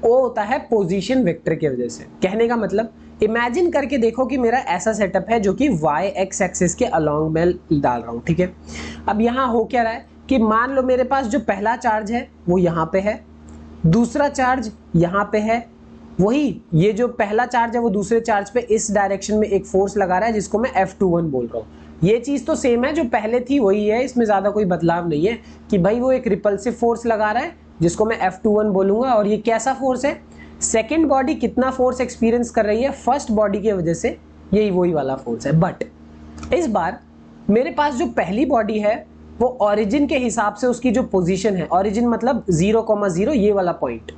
वो होता है पोजीशन वेक्टर की वजह से। कहने का मतलब, इमेजिन करके देखो कि मेरा ऐसा सेटअप है जो कि वाई एक्स एक्सिस के अलोंग में डाल रहा हूँ, ठीक है। अब यहाँ हो क्या रहा है कि मान लो मेरे पास जो पहला चार्ज है वो यहाँ पे है, दूसरा चार्ज यहाँ पे है, वही ये जो पहला चार्ज है वो दूसरे चार्ज पे इस डायरेक्शन में एक फोर्स लगा रहा है जिसको मैं F21 बोल रहा हूँ। ये चीज तो सेम है, जो पहले थी वही है, इसमें ज्यादा कोई बदलाव नहीं है कि भाई वो एक रिपल्सिव फोर्स लगा रहा है जिसको मैं F21 बोलूंगा। और ये कैसा फोर्स है, सेकेंड बॉडी कितना फोर्स एक्सपीरियंस कर रही है फर्स्ट बॉडी की वजह से, यही वही वाला फोर्स है। बट इस बार मेरे पास जो पहली बॉडी है वो ओरिजिन के हिसाब से उसकी जो पोजीशन है, ओरिजिन मतलब 0,0 ये वाला पॉइंट।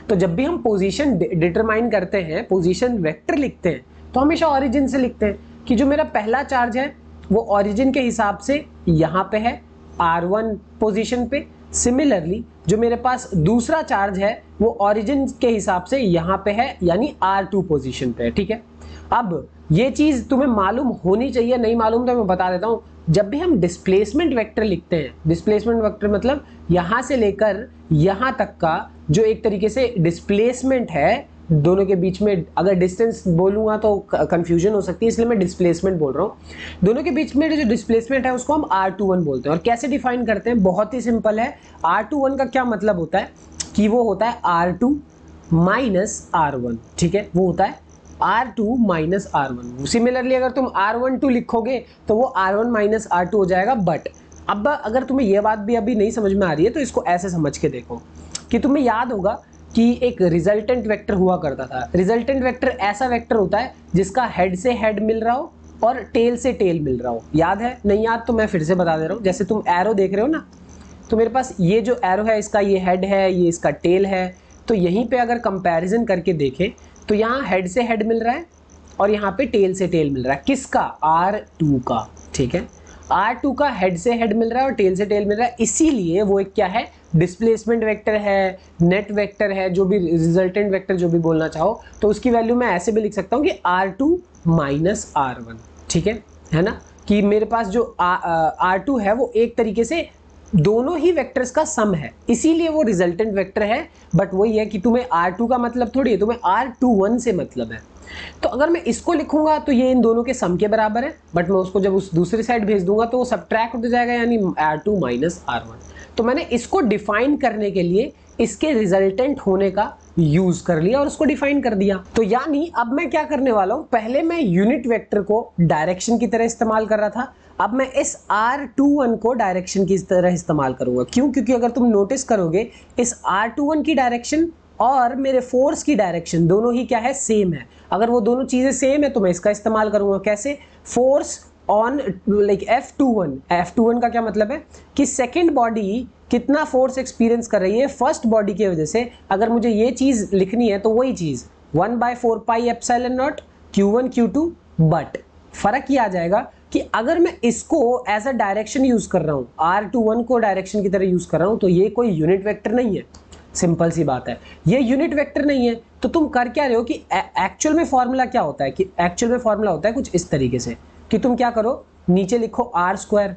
तो जब भी हम पोजीशन डिटरमाइन करते हैं, पोजीशन वेक्टर लिखते हैं, तो हमेशा ओरिजिन से लिखते हैं कि जो मेरा पहला चार्ज है वो ओरिजिन के हिसाब से यहाँ पे है R1 पोजीशन पे। सिमिलरली जो मेरे पास दूसरा चार्ज है वो ओरिजिन के हिसाब से यहाँ पे है, यानी R2 पोजीशन पे है, ठीक है। अब ये चीज तुम्हें मालूम होनी चाहिए, नहीं मालूम तो मैं बता देता हूँ। जब भी हम डिस्प्लेसमेंट वेक्टर लिखते हैं, डिस्प्लेसमेंट वेक्टर मतलब यहाँ से लेकर यहाँ तक का जो एक तरीके से डिस्प्लेसमेंट है दोनों के बीच में, अगर डिस्टेंस बोलूँगा तो कंफ्यूजन हो सकती है, इसलिए मैं डिस्प्लेसमेंट बोल रहा हूँ। दोनों के बीच में जो डिस्प्लेसमेंट है उसको हम R21 बोलते हैं। और कैसे डिफाइन करते हैं, बहुत ही सिंपल है। R21 का क्या मतलब होता है कि वो होता है R2 माइनस R1, ठीक है, वो होता है R2 माइनस R1। सिमिलरली अगर तुम R12 लिखोगे तो वो R1 माइनस R2 हो जाएगा। बट अब अगर तुम्हें ये बात भी अभी नहीं समझ में आ रही है तो इसको ऐसे समझ के देखो कि तुम्हें याद होगा कि एक रिजल्टेंट वेक्टर हुआ करता था। रिजल्टेंट वेक्टर ऐसा वेक्टर होता है जिसका हेड से हेड मिल रहा हो और टेल से टेल मिल रहा हो। याद है? नहीं याद तो मैं फिर से बता दे रहा हूँ। जैसे तुम एरो देख रहे हो ना, तो मेरे पास ये जो एरो है इसका ये हेड है, ये इसका टेल है। तो यहीं पे अगर कंपैरिजन करके देखें तो यहाँ हेड से हेड मिल रहा है और यहाँ पे टेल से टेल मिल रहा है। किसका? R2 का, ठीक है। R2 का हेड से हेड मिल रहा है और टेल से टेल मिल रहा है, इसीलिए वो एक क्या है, डिस्प्लेसमेंट वेक्टर है, नेट वेक्टर है, जो भी रिजल्टेंट वेक्टर जो भी बोलना चाहो। तो उसकी वैल्यू मैं ऐसे भी लिख सकता हूँ कि R2 माइनस R1, ठीक है ना। कि मेरे पास जो R2 है वो एक तरीके से दोनों ही वेक्टर्स का सम है, इसीलिए वो रिजल्टेंट वेक्टर है। बट वही है कि तुम्हें R2 का मतलब थोड़ी है, तुम्हें R21 से मतलब है। तो अगर मैं इसको लिखूंगा तो ये इन दोनों के सम के बराबर है, बट मैं उसको जब उस दूसरी साइड भेज दूंगा तो वो सब्ट्रैक्ट हो जाएगा, यानी R2 माइनस R1। तो मैंने इसको डिफाइन करने के लिए इसके रिजल्टेंट होने का यूज कर लिया और उसको डिफाइन कर दिया। तो यानी अब मैं क्या करने वाला हूं, पहले मैं यूनिट वेक्टर को डायरेक्शन की तरह इस्तेमाल कर रहा था, अब मैं इस R21 को डायरेक्शन की तरह इस्तेमाल करूंगा। क्यों? क्योंकि अगर तुम नोटिस करोगे इस R21 की डायरेक्शन और मेरे फोर्स की डायरेक्शन दोनों ही क्या है, सेम है। अगर वो दोनों चीजें सेम है तो मैं इसका इस्तेमाल करूंगा। कैसे? फोर्स ऑन लाइक F21 का क्या मतलब है कि सेकेंड बॉडी कितना फोर्स एक्सपीरियंस कर रही है फर्स्ट बॉडी की वजह से। अगर मुझे ये चीज लिखनी है तो वही चीज 1/4 pi epsilon naught Q1 Q2। But फर्क ये आ जाएगा कि अगर मैं इसको एज अ डायरेक्शन यूज कर रहा हूँ, R21 को डायरेक्शन की तरह यूज कर रहा हूँ, तो ये कोई यूनिट वेक्टर नहीं है। सिंपल सी बात है, ये यूनिट वेक्टर नहीं है। तो तुम कर क्या रहे हो कि एक्चुअल में फॉर्मूला क्या होता है, कि एक्चुअल में फॉर्मूला होता है कुछ इस तरीके से कि तुम क्या करो, नीचे लिखो R स्क्वायर,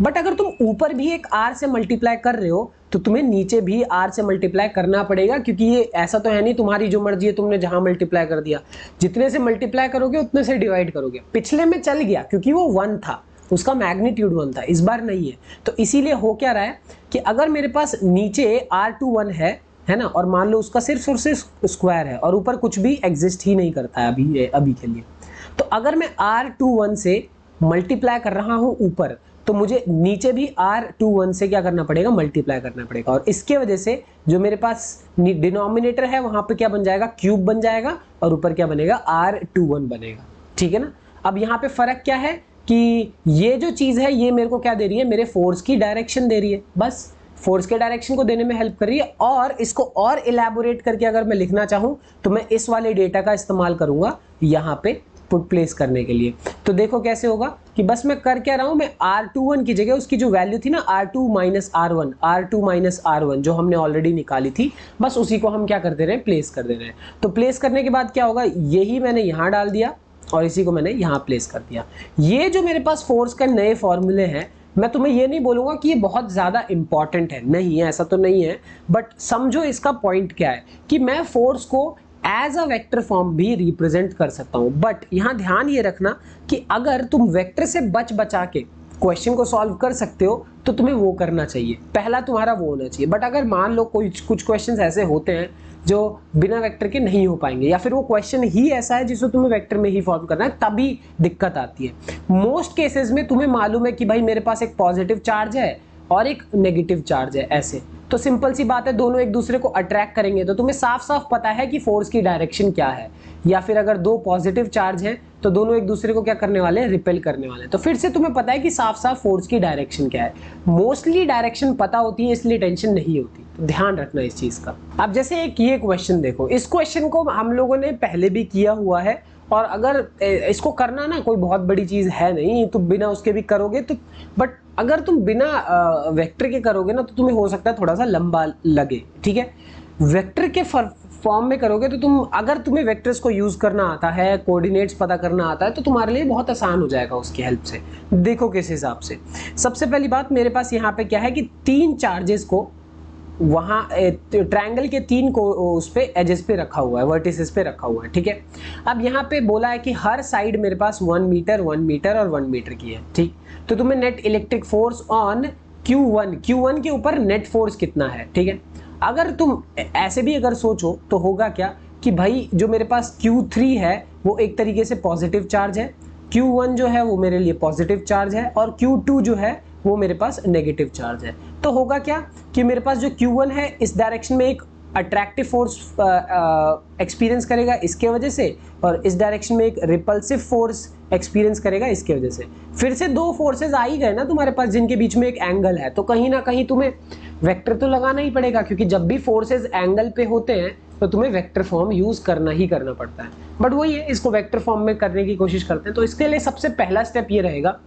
बट अगर तुम ऊपर भी एक r से मल्टीप्लाई कर रहे हो तो तुम्हें नीचे भी r से मल्टीप्लाई करना पड़ेगा, क्योंकि ये ऐसा तो है नहीं तुम्हारी जो मर्जी है तुमने जहां मल्टीप्लाई कर दिया, जितने से मल्टीप्लाई करोगे उतने से डिवाइड करोगे। पिछले में चल गया क्योंकि वो 1 था, उसका मैग्नीट्यूड 1 था, इस बार नहीं है। तो इसीलिए हो क्या रहा है कि अगर मेरे पास नीचे r21 है ना, और मान लो उसका सिर्फ और सिर्फ स्क्वायर है और ऊपर कुछ भी एग्जिस्ट ही नहीं करता है अभी के लिए, तो अगर मैं r21 से मल्टीप्लाई कर रहा हूं ऊपर, तो मुझे नीचे भी r21 से क्या करना पड़ेगा, मल्टीप्लाई करना पड़ेगा। और इसके वजह से जो मेरे पास डिनोमिनेटर है वहां पे क्या बन जाएगा, क्यूब बन जाएगा, और ऊपर क्या बनेगा, r21 बनेगा। ठीक है ना। अब यहाँ पे फर्क क्या है कि ये जो चीज है ये मेरे को क्या दे रही है, मेरे फोर्स की डायरेक्शन दे रही है, बस फोर्स के डायरेक्शन को देने में हेल्प कर रही है। और इसको और इलैबोरेट करके अगर मैं लिखना चाहूं तो मैं इस वाले डेटा का इस्तेमाल करूंगा यहाँ पे पुट प्लेस करने के लिए। तो देखो कैसे होगा कि बस मैं कर क्या रहा हूं, मैं r21 की जगह उसकी जो वैल्यू थी ना r2 माइनस r1 जो हमने ऑलरेडी निकाली थी, बस उसी को हम क्या कर दे रहे हैं, प्लेस कर दे रहे हैं। तो प्लेस करने के बाद क्या होगा, यही मैंने यहाँ डाल दिया और इसी को मैंने यहाँ प्लेस कर दिया। ये जो मेरे पास फोर्स के नए फॉर्मूले हैं, मैं तुम्हें ये नहीं बोलूंगा कि ये बहुत ज़्यादा इंपॉर्टेंट है, नहीं है, ऐसा तो नहीं है, बट समझो इसका पॉइंट क्या है कि मैं फोर्स को एज अ वेक्टर फॉर्म भी रिप्रेजेंट कर सकता हूं। बट यहाँ ध्यान ये रखना कि अगर तुम वेक्टर से बचा के क्वेश्चन को सॉल्व कर सकते हो तो तुम्हें वो करना चाहिए, पहला तुम्हारा वो होना चाहिए। बट अगर मान लो कुछ क्वेश्चन ऐसे होते हैं जो बिना वेक्टर के नहीं हो पाएंगे, या फिर वो क्वेश्चन ही ऐसा है जिसको तुम्हें वेक्टर में ही फॉर्म करना है, तभी दिक्कत आती है। मोस्ट केसेस में तुम्हें मालूम है कि भाई मेरे पास एक पॉजिटिव चार्ज है और एक नेगेटिव चार्ज है, ऐसे तो सिंपल सी बात है, दोनों एक दूसरे को अट्रैक्ट करेंगे, तो तुम्हें साफ साफ पता है कि फोर्स की डायरेक्शन क्या है। या फिर अगर दो पॉजिटिव चार्ज हैं तो दोनों एक दूसरे को क्या करने वाले हैं, रिपेल करने वाले हैं। तो फिर से तुम्हें पता है कि साफ साफ फोर्स की डायरेक्शन क्या है। मोस्टली डायरेक्शन पता होती है इसलिए टेंशन नहीं होती, तो ध्यान रखना इस चीज का। अब जैसे एक ये क्वेश्चन देखो, इस क्वेश्चन को हम लोगों ने पहले भी किया हुआ है, और अगर इसको करना ना कोई बहुत बड़ी चीज है नहीं, तो बिना उसके भी करोगे तो, बट अगर तुम बिना वेक्टर के करोगे ना तो तुम्हें हो सकता है थोड़ा सा लंबा लगे। ठीक है, वेक्टर के फॉर्म में करोगे तो अगर तुम्हें वेक्टर्स को यूज करना आता है, कोऑर्डिनेट्स पता करना आता है, तो तुम्हारे लिए बहुत आसान हो जाएगा उसकी हेल्प से। देखो किस हिसाब से, सबसे पहली बात मेरे पास यहाँ पे क्या है कि 3 चार्जेस को वहाँ ट्रायंगल के 3 को उस पे एजेस पे रखा हुआ है, वर्टिसेस पे रखा हुआ है। ठीक है, अब यहाँ पे बोला है कि हर साइड मेरे पास 1 मीटर 1 मीटर और 1 मीटर की है। ठीक, तो तुम्हें net electric force on Q1 के ऊपर नेट फोर्स कितना है। ठीक है, अगर तुम ऐसे भी अगर सोचो तो होगा क्या कि भाई जो मेरे पास Q3 है वो एक तरीके से पॉजिटिव चार्ज है, Q1 जो है वो मेरे लिए पॉजिटिव चार्ज है, और Q2 जो है वो मेरे पास नेगेटिव चार्ज है। तो होगा क्या कि मेरे पास जो Q1 है इस डायरेक्शन में एक अट्रैक्टिव फोर्स एक्सपीरियंस करेगा इसके वजह से, और इस डायरेक्शन में एक रिपल्सिव फोर्स एक्सपीरियंस करेगा इसके वजह से। फिर से 2 फोर्सेज आ ही गए ना तुम्हारे पास जिनके बीच में एक एंगल है, तो कहीं ना कहीं तुम्हें वेक्टर तो लगाना ही पड़ेगा, क्योंकि जब भी फोर्सेज एंगल पे होते हैं तो तुम्हें वेक्टर फॉर्म यूज करना ही करना पड़ता है। बट वही है, इसको वेक्टर फॉर्म में करने की कोशिश करते हैं। तो इसके लिए सबसे पहला स्टेप ये रहेगा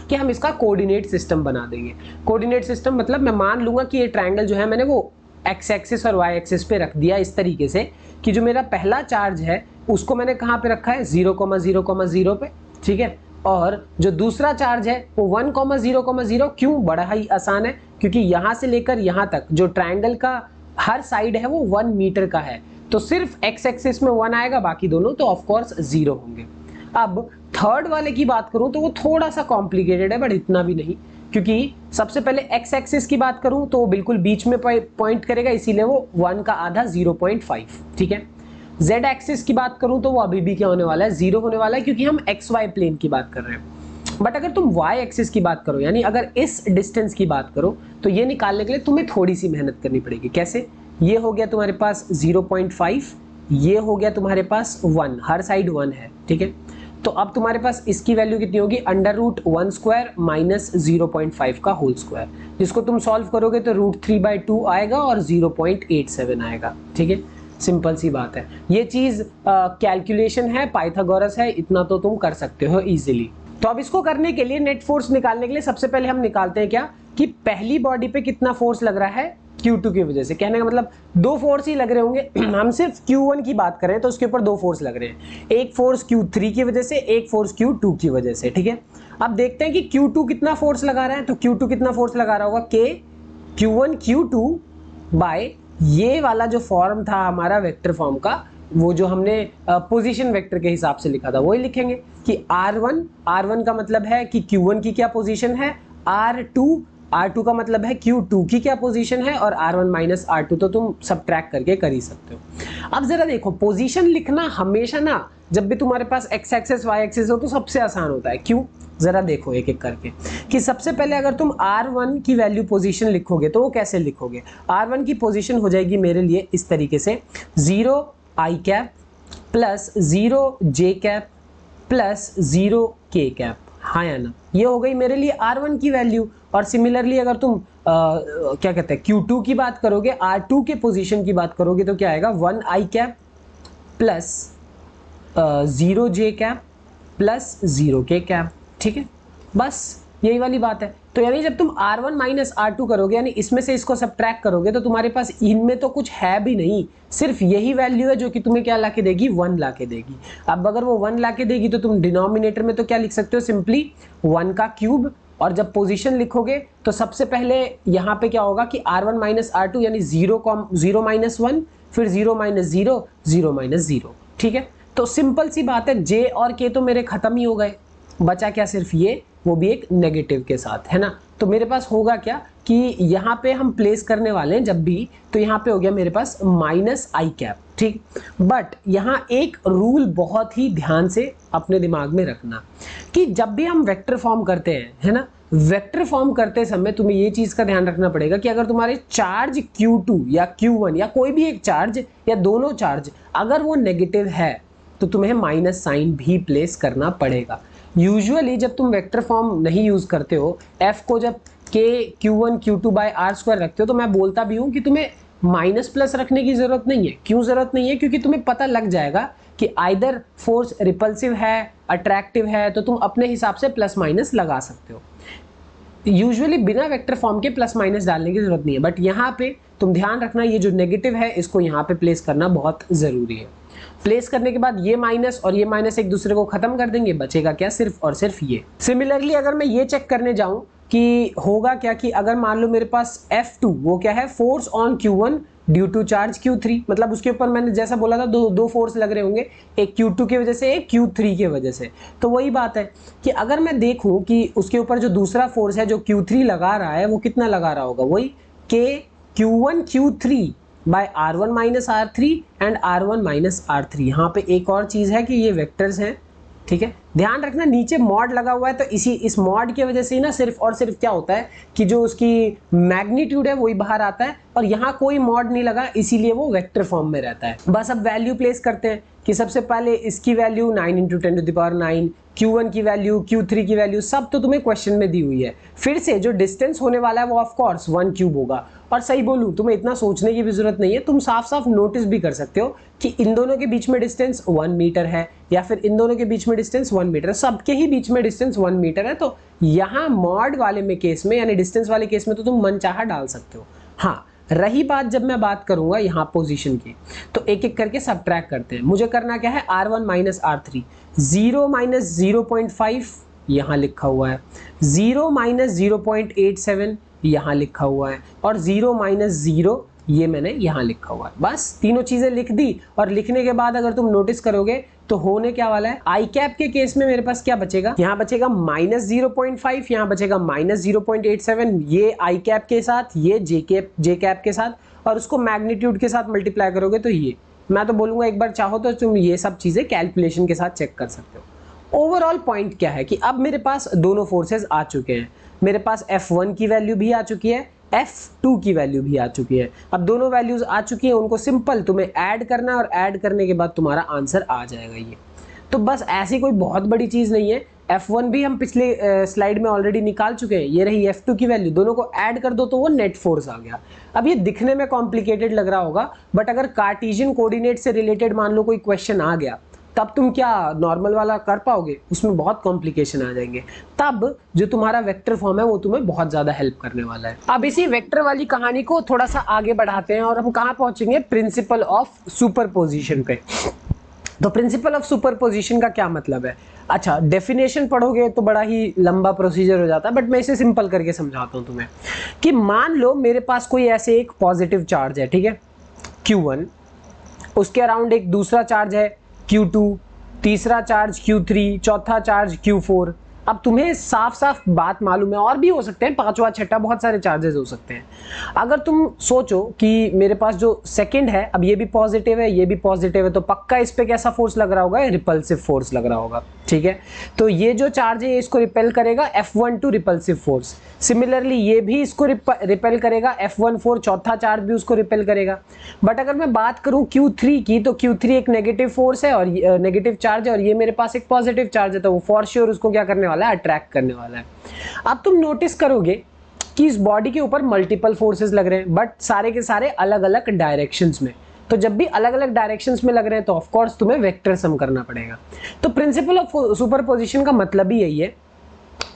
कि हम इसका कोऑर्डिनेट सिस्टम बना देंगे। कोऑर्डिनेट सिस्टम मतलब मैं मान लूंगा कि ये ट्रायंगल जो है मैंने वो एक्स एक्सिस और वाई एक्सिस पे रख दिया इस तरीके से कि जो मेरा पहला चार्ज है उसको मैंने कहाँ पे रखा है, 0,0,0 पे। ठीक है, और जो दूसरा चार्ज है वो 1,0,0। क्यों, बड़ा ही आसान है, क्योंकि यहाँ से लेकर यहाँ तक जो ट्रायंगल का हर साइड है वो 1 मीटर का है, तो सिर्फ एक्स एक्सिस में 1 आएगा, बाकी दोनों तो ऑफकोर्स 0 होंगे। अब थर्ड वाले की बात करूं तो वो थोड़ा सा कॉम्प्लिकेटेड है, बट इतना भी नहीं, क्योंकि सबसे पहले एक्स एक्सिस की बात करूं तो वो बिल्कुल बीच में पॉइंट करेगा, इसीलिए वो 1 का आधा 0.5। ठीक है, जेड एक्सिस की बात करूं तो वो अभी भी क्या होने वाला है, 0 होने वाला है, क्योंकि हम एक्स वाई प्लेन की बात कर रहे हैं। बट अगर तुम वाई एक्सिस की बात करो, यानी अगर इस डिस्टेंस की बात करो, तो ये निकालने के लिए तुम्हें थोड़ी सी मेहनत करनी पड़ेगी। कैसे, ये हो गया तुम्हारे पास 0.5, ये हो गया तुम्हारे पास 1, हर साइड 1 है। ठीक है, तो अब तुम्हारे पास इसकी वैल्यू कितनी होगी, √1² माइनस 0.5 का होल स्क्वायर, जिसको तुम सॉल्व करोगे तो √3/2 आएगा और 0.87 आएगा। ठीक है, सिंपल सी बात है। ये चीज कैलकुलेशन है, पाइथागोरस है, इतना तो तुम कर सकते हो इजीली। तो अब इसको करने के लिए नेट फोर्स निकालने के लिए सबसे पहले हम निकालते हैं क्या कि पहली बॉडी पे कितना फोर्स लग रहा है, Q2 की वजह से। कहने का मतलब दो फोर्स ही लग रहे होंगे। हम सिर्फ Q1 की बात कर रहे हैं तो उसके ऊपर दो फोर्स लग रहे हैं, एक फोर्स Q3 की वजह से, एक फोर्स Q2 की वजह से, ठीक है। अब देखते हैं कि Q2 कितना फोर्स लगा रहा है। तो Q2 कितना फोर्स लगा रहा होगा, K Q1 Q2 बाय ये वाला जो फॉर्म था हमारा वेक्टर फॉर्म का, वो जो हमने पोजीशन वेक्टर के हिसाब से लिखा था वही लिखेंगे कि R1 का मतलब है कि Q1 की क्या पोजीशन है, R2 का मतलब है Q2 की क्या पोजीशन है, और R1 माइनस R2 तो तुम सब्ट्रैक्ट करके कर ही सकते हो। अब जरा देखो, पोजीशन लिखना हमेशा ना, जब भी तुम्हारे पास एक्स एक्सिस वाई एक्सिस हो तो सबसे आसान होता है। क्यों, जरा देखो एक एक करके कि सबसे पहले अगर तुम R1 की वैल्यू पोजीशन लिखोगे तो वो कैसे लिखोगे। R1 की पोजीशन हो जाएगी मेरे लिए इस तरीके से, 0 i cap plus 0 j cap plus 0 k cap, हाँ या ना, ये हो गई मेरे लिए R1 की वैल्यू। और सिमिलरली अगर तुम क्या कहते हैं Q2 की बात करोगे, R2 के पोजीशन की बात करोगे तो क्या आएगा, 1 i cap plus 0 j cap plus 0 k cap, ठीक है। बस यही वाली बात है। तो यानी जब तुम R1 माइनस R2 करोगे, यानी इसमें से इसको सब्ट्रैक्ट करोगे, तो तुम्हारे पास इनमें तो कुछ है भी नहीं, सिर्फ यही वैल्यू है जो कि तुम्हें क्या लाके देगी, 1 लाके देगी। अब अगर वो 1 लाके देगी तो तुम डिनोमिनेटर में तो क्या लिख सकते हो, सिंपली 1 का क्यूब। और जब पोजीशन लिखोगे तो सबसे पहले यहाँ पे क्या होगा कि R1 माइनस R2 यानी 0 माइनस 1, फिर 0 माइनस 0, 0 माइनस 0, ठीक है। तो सिंपल सी बात है, J और K तो मेरे खत्म ही हो गए, बचा क्या सिर्फ ये, वो भी एक नेगेटिव के साथ, है ना। तो मेरे पास होगा क्या कि यहाँ पे हम प्लेस करने वाले हैं जब भी, तो यहाँ पे हो गया मेरे पास माइनस आई कैप, ठीक। बट यहाँ एक रूल बहुत ही ध्यान से अपने दिमाग में रखना कि जब भी हम वेक्टर फॉर्म करते हैं, है ना, वेक्टर फॉर्म करते समय तुम्हें ये चीज का ध्यान रखना पड़ेगा कि अगर तुम्हारे चार्ज Q2 या Q1 या कोई भी एक चार्ज या दोनों चार्ज अगर वो नेगेटिव है तो तुम्हें माइनस साइन भी प्लेस करना पड़ेगा। यूजुअली जब तुम वेक्टर फॉर्म नहीं यूज करते हो, f को जब k Q1 Q2 by R square रखते हो, तो मैं बोलता भी हूँ कि तुम्हें माइनस प्लस रखने की जरूरत नहीं है। क्यों जरूरत नहीं है, क्योंकि तुम्हें पता लग जाएगा कि आइदर फोर्स रिपल्सिव है, अट्रैक्टिव है, तो तुम अपने हिसाब से प्लस माइनस लगा सकते हो। यूजुअली बिना वेक्टर फॉर्म के प्लस माइनस डालने की जरूरत नहीं है, बट यहाँ पे तुम ध्यान रखना, ये जो नेगेटिव है इसको यहाँ पे प्लेस करना बहुत जरूरी है। प्लेस करने के बाद ये माइनस और ये माइनस एक दूसरे को खत्म कर देंगे, बचेगा क्या, सिर्फ और सिर्फ ये। सिमिलरली अगर मैं ये चेक करने जाऊं कि होगा क्या, कि अगर मान लो मेरे पास F2 वो क्या है, force on Q1 due to charge Q3, मतलब उसके ऊपर मैंने जैसा बोला था दो फोर्स लग रहे होंगे, एक Q2 की वजह से, एक Q3 की वजह से। तो वही बात है कि अगर मैं देखूं कि उसके ऊपर जो दूसरा फोर्स है जो Q3 लगा रहा है वो कितना लगा रहा होगा, वही K Q1 Q3 by R1 minus R3 and R1 minus R3। यहाँ पे एक और चीज है कि ये वेक्टर्स हैं, ठीक है। ध्यान रखना नीचे मॉड लगा हुआ है, तो इस मॉड की वजह से ही ना सिर्फ और सिर्फ क्या होता है कि जो उसकी मैग्नीट्यूड है वही बाहर आता है, और यहाँ कोई मॉड नहीं लगा, इसीलिए वो वेक्टर फॉर्म में रहता है। बस अब वैल्यू प्लेस करते हैं कि सबसे पहले इसकी वैल्यू 9 × 10⁹, Q1 की वैल्यू, Q3 की वैल्यू, सब तो तुम्हें क्वेश्चन में दी हुई है। फिर से जो डिस्टेंस होने वाला है वो ऑफ कोर्स 1 क्यूब होगा। और सही बोलूं, तुम्हें इतना सोचने की भी जरूरत नहीं है, तुम साफ साफ नोटिस भी कर सकते हो कि इन दोनों के बीच में डिस्टेंस 1 मीटर है, या फिर इन दोनों के बीच में डिस्टेंस 1 मीटर है, सबके ही बीच में डिस्टेंस 1 मीटर है। तो यहाँ मॉड वाले में केस में, यानी डिस्टेंस वाले केस में, तो तुम मनचाहा डाल सकते हो। हाँ, रही बात जब मैं बात करूंगा यहाँ पोजीशन की, तो एक एक करके सब्ट्रैक्ट करते हैं। मुझे करना क्या है, R1 माइनस R3, 0 माइनस 0.5 यहाँ लिखा हुआ है, 0 माइनस 0.87 यहाँ लिखा हुआ है, और 0 माइनस 0 ये मैंने यहाँ लिखा हुआ है। बस तीनों चीजें लिख दी, और लिखने के बाद अगर तुम नोटिस करोगे तो होने क्या वाला है, आई कैप के केस में मेरे पास क्या बचेगा, यहाँ बचेगा माइनस 0.5, यहाँ बचेगा माइनस 0.87, ये आई कैप के साथ, ये जे कैप के साथ, और उसको मैग्नीट्यूड के साथ मल्टीप्लाई करोगे तो ये, मैं तो बोलूंगा एक बार चाहो तो तुम ये सब चीजें कैलकुलेशन के साथ चेक कर सकते हो। ओवरऑल पॉइंट क्या है कि अब मेरे पास दोनों फोर्सेस आ चुके हैं, मेरे पास F1 की वैल्यू भी आ चुकी है, F2 की वैल्यू भी आ चुकी है। अब दोनों वैल्यूज आ चुकी हैं, उनको सिंपल तुम्हें ऐड करना है, और ऐड करने के बाद तुम्हारा आंसर आ जाएगा ये। तो बस ऐसी कोई बहुत बड़ी चीज नहीं है। F1 भी हम पिछले स्लाइड में ऑलरेडी निकाल चुके हैं, ये रही F2 की वैल्यू, दोनों को ऐड कर दो तो वो नेट फोर्स आ गया। अब ये दिखने में कॉम्प्लिकेटेड लग रहा होगा, बट अगर कार्टेशियन कोऑर्डिनेट से रिलेटेड मान लो कोई क्वेश्चन आ गया, तब तुम क्या नॉर्मल वाला कर पाओगे? उसमें बहुत कॉम्प्लिकेशन आ जाएंगे। तब जो तुम्हारा वेक्टर फॉर्म है वो तुम्हें बहुत ज्यादा हेल्प करने वाला है। अब इसी वेक्टर वाली कहानी को थोड़ा सा आगे बढ़ाते हैं और हम कहाँ पहुंचेंगे? प्रिंसिपल ऑफ सुपरपोजिशन पे। तो प्रिंसिपल ऑफ सुपरपोजिशन का क्या मतलब है? अच्छा, डेफिनेशन पढ़ोगे तो बड़ा ही लंबा प्रोसीजर हो जाता है, बट मैं इसे सिंपल करके समझाता हूं तुम्हें कि मान लो मेरे पास कोई ऐसे एक पॉजिटिव चार्ज है, ठीक है, Q1, उसके अराउंड एक दूसरा चार्ज है Q2, तीसरा चार्ज Q3, चौथा चार्ज Q4। अब तुम्हें साफ साफ बात मालूम है, और भी हो सकते हैं, पांचवा छठा, बहुत सारे चार्जेस हो सकते हैं। अगर तुम सोचो कि मेरे पास जो सेकंड है, अब ये भी पॉजिटिव है, ये भी पॉजिटिव है, तो पक्का इस पे कैसा फोर्स लग रहा होगा? रिपल्सिव फोर्स लग रहा होगा, ठीक है। तो ये जो चार्ज है इसको रिपेल करेगा, F12 रिपल्सिव फोर्स। सिमिलरली ये भी इसको रिपेल करेगा, F14 चौथा चार्ज भी उसको रिपेल करेगा। बट अगर मैं बात करूं Q3 की, तो Q3 एक नेगेटिव फोर्स है और नेगेटिव चार्ज है, और ये मेरे पास एक पॉजिटिव चार्ज है, तो वो फॉर श्योर उसको क्या करने वाला है? अट्रैक्ट करने वाला है। अब तुम नोटिस करोगे कि इस बॉडी के ऊपर मल्टीपल फोर्सेस लग रहे हैं, बट सारे के सारे अलग अलग डायरेक्शंस में। तो जब भी अलग अलग डायरेक्शंस में लग रहे हैं तो ऑफ कोर्स तुम्हें वेक्टर सम करना पड़ेगा। तो प्रिंसिपल ऑफ सुपरपोजिशन का मतलब ही यही है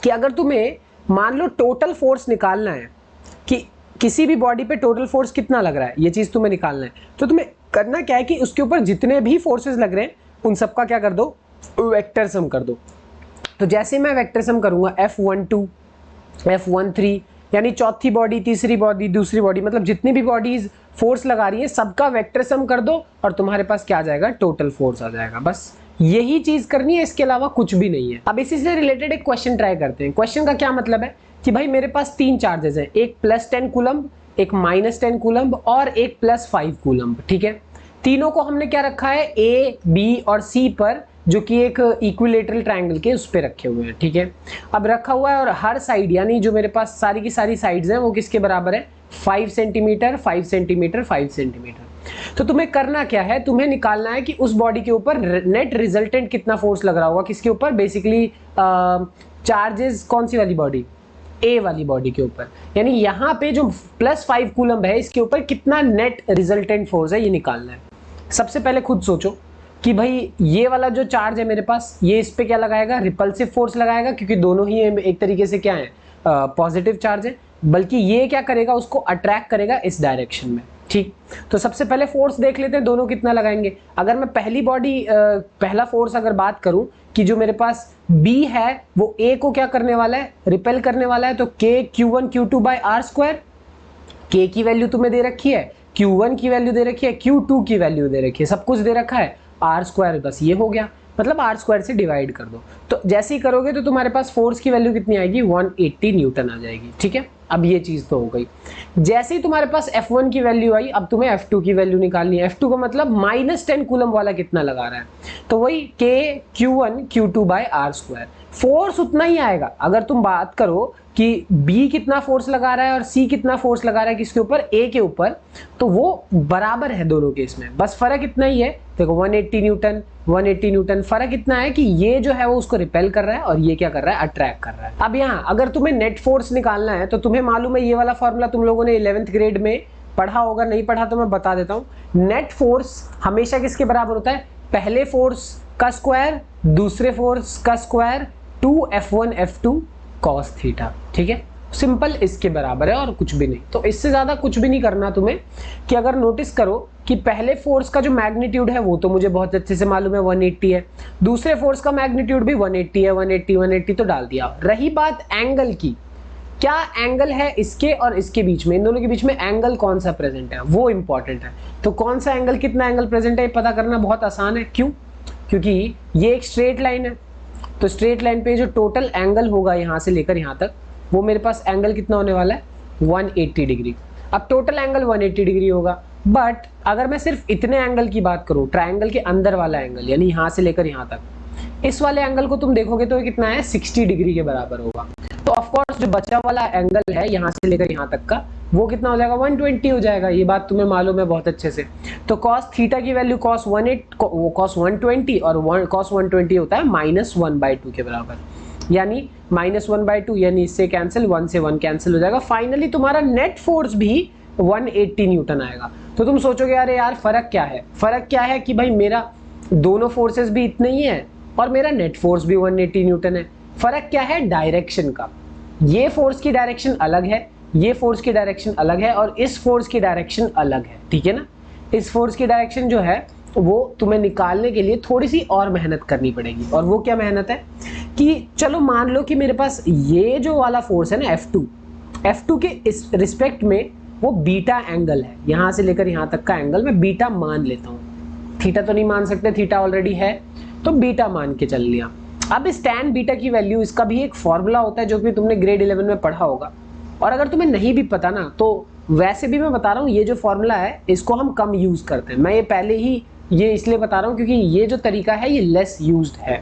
कि अगर तुम्हें मान लो टोटल फोर्स निकालना है कि किसी भी बॉडी पे टोटल फोर्स कितना लग रहा है, ये चीज तुम्हें निकालना है, तो तुम्हें करना क्या है कि उसके ऊपर जितने भी फोर्सेस लग रहे हैं उन सबका क्या कर दो? वेक्टर सम कर दो। तो जैसे मैं वेक्टर सम करूंगा F12, F13, यानी चौथी बॉडी, तीसरी बॉडी, दूसरी बॉडी, मतलब जितनी भी बॉडीज फोर्स लगा रही है सबका वेक्टर सम कर दो और तुम्हारे पास क्या आ जाएगा? टोटल फोर्स आ जाएगा। बस यही चीज करनी है, इसके अलावा कुछ भी नहीं है। अब इसी से रिलेटेड एक क्वेश्चन ट्राई करते हैं। क्वेश्चन का क्या मतलब है कि भाई मेरे पास तीन चार्जेस हैं, एक +10 कूलम्ब, एक -10 कूलम्ब और एक +5 कूलम्ब, ठीक है। तीनों को हमने क्या रखा है? A, B और C पर, जो कि एक इक्विलेटरल ट्रायंगल के उस पे रखे हुए हैं, ठीक है। अब रखा हुआ है और हर साइड, यानी जो मेरे पास सारी की सारी साइड्स हैं वो किसके बराबर है? 5 सेंटीमीटर, 5 सेंटीमीटर, 5 सेंटीमीटर। तो तुम्हें करना क्या है? तुम्हें निकालना है कि उस बॉडी के ऊपर नेट रिजल्टेंट कितना फोर्स लग रहा होगा। किसके ऊपर? बेसिकली चार्जेस, कौन सी वाली बॉडी? A वाली बॉडी के ऊपर। यानी यहाँ पे जो +5 कूलम्ब है इसके ऊपर कितना नेट रिजल्टेंट फोर्स है, ये निकालना है। सबसे पहले खुद सोचो कि भाई ये वाला जो चार्ज है मेरे पास, ये इस पे क्या लगाएगा? रिपल्सिव फोर्स लगाएगा, क्योंकि दोनों ही एक तरीके से क्या है? पॉजिटिव चार्ज है। बल्कि ये क्या करेगा? उसको अट्रैक्ट करेगा इस डायरेक्शन में, ठीक। तो सबसे पहले फोर्स देख लेते हैं, दोनों कितना लगाएंगे। अगर मैं पहली बॉडी, पहला फोर्स अगर बात करूं कि जो मेरे पास B है वो A को क्या करने वाला है? रिपेल करने वाला है। तो K Q1 Q2/r², K की वैल्यू तुम्हें दे रखी है, Q1 की वैल्यू दे रखी है, Q2 की वैल्यू दे रखी है, सब कुछ दे रखा है, r², बस ये हो गया। मतलब r² से डिवाइड कर दो। तो जैसे ही करोगे तो तुम्हारे पास फोर्स की वैल्यू कितनी आएगी? 180 न्यूटन आ जाएगी, ठीक है। अब ये चीज तो हो गई। जैसे ही तुम्हारे पास F1 की वैल्यू आई, अब तुम्हें F2 की वैल्यू निकालनी है। F2 का मतलब -10 कूलम्ब वाला कितना लगा रहा है, तो वही K Q1 Q2/r²। फोर्स उतना ही आएगा। अगर तुम बात करो कि B कितना फोर्स लगा रहा है और C कितना फोर्स लगा रहा है किसके ऊपर? A के ऊपर, तो वो बराबर है दोनों केस में। बस फर्क इतना ही है, देखो 180 न्यूटन, 180 न्यूटन, फर्क इतना है कि ये जो है वो उसको रिपेल कर रहा है और ये क्या कर रहा है? अट्रैक्ट कर रहा है। अब यहाँ अगर तुम्हें नेट फोर्स निकालना है तो तुम्हें मालूम है, ये वाला फॉर्मूला तुम लोगों ने 11th ग्रेड में पढ़ा होगा, नहीं पढ़ा तो मैं बता देता हूँ। नेट फोर्स हमेशा किसके बराबर होता है? पहले फोर्स का स्क्वायर, दूसरे फोर्स का square, 2F1 F2 cos theta, ठीक है। सिंपल इसके बराबर है और कुछ भी नहीं। तो इससे ज्यादा कुछ भी नहीं करना तुम्हें। कि अगर नोटिस करो कि पहले फोर्स का जो मैग्नीट्यूड है वो तो मुझे बहुत अच्छे से मालूम है, 180 है। दूसरे फोर्स का मैग्नीट्यूड भी 180 है, 180 तो डाल दिया। रही बात एंगल की, क्या एंगल है इसके और इसके बीच में, इन दोनों के बीच में एंगल कौन सा प्रेजेंट है, वो इंपॉर्टेंट है। तो कौन सा एंगल, कितना एंगल प्रेजेंट है, पता करना बहुत आसान है। क्यों? क्योंकि ये एक स्ट्रेट लाइन है, तो स्ट्रेट लाइन पे जो टोटल एंगल होगा यहां से लेकर यहां तक, वो मेरे पास एंगल कितना होने वाला है? 180 डिग्री। अब टोटल एंगल 180 डिग्री होगा, बट अगर मैं सिर्फ इतने एंगल की बात करूं, ट्रायंगल के अंदर वाला एंगल, यानी यहां से लेकर यहां तक, इस वाले एंगल को तुम देखोगे तो कितना है? 60 डिग्री के बराबर होगा। तो ऑफ कोर्स जो बचा वाला एंगल है यहां से लेकर यहां तक का, वो कितना हो जाएगा? 120 हो जाएगा। ये बात तुम्हें मालूम है बहुत अच्छे से। तो cos थीटा की वैल्यू cos 120 और cos 120 होता है -1/2 के बराबर, यानी -1/2, यानी इससे कैंसिल, 1 से 1 कैंसिल हो जाएगा। फाइनली तुम्हारा नेट फोर्स भी 180 न्यूटन आएगा। तो तुम सोचोगे अरे यार फर्क क्या है? फर्क क्या है कि भाई मेरा दोनों फोर्सेस भी इतने ही है और मेरा नेट फोर्स भी 180 न्यूटन है। फर्क क्या है? डायरेक्शन का। ये फोर्स की डायरेक्शन अलग है, ये फोर्स की डायरेक्शन अलग है और इस फोर्स की डायरेक्शन अलग है, ठीक है ना। इस फोर्स की डायरेक्शन जो है वो तुम्हें निकालने के लिए थोड़ी सी और मेहनत करनी पड़ेगी। और वो क्या मेहनत है कि चलो मान लो कि मेरे पास ये जो वाला फोर्स है ना F2 के इस रिस्पेक्ट में वो बीटा एंगल है, यहां से लेकर यहां तक का एंगल मैं बीटा मान लेता हूं। थीटा तो नहीं मान सकते, थीटा ऑलरेडी है, तो बीटा मान के चल लिया। अब इस tan बीटा की वैल्यू, इसका भी एक फॉर्मूला होता है जो कि तुमने ग्रेड 11 में पढ़ा होगा। और अगर तुम्हें नहीं भी पता ना तो वैसे भी मैं बता रहा हूँ, ये जो फॉर्मूला है इसको हम कम यूज करते हैं। मैं ये पहले ही ये इसलिए बता रहा हूँ क्योंकि ये जो तरीका है ये लेस यूज्ड है।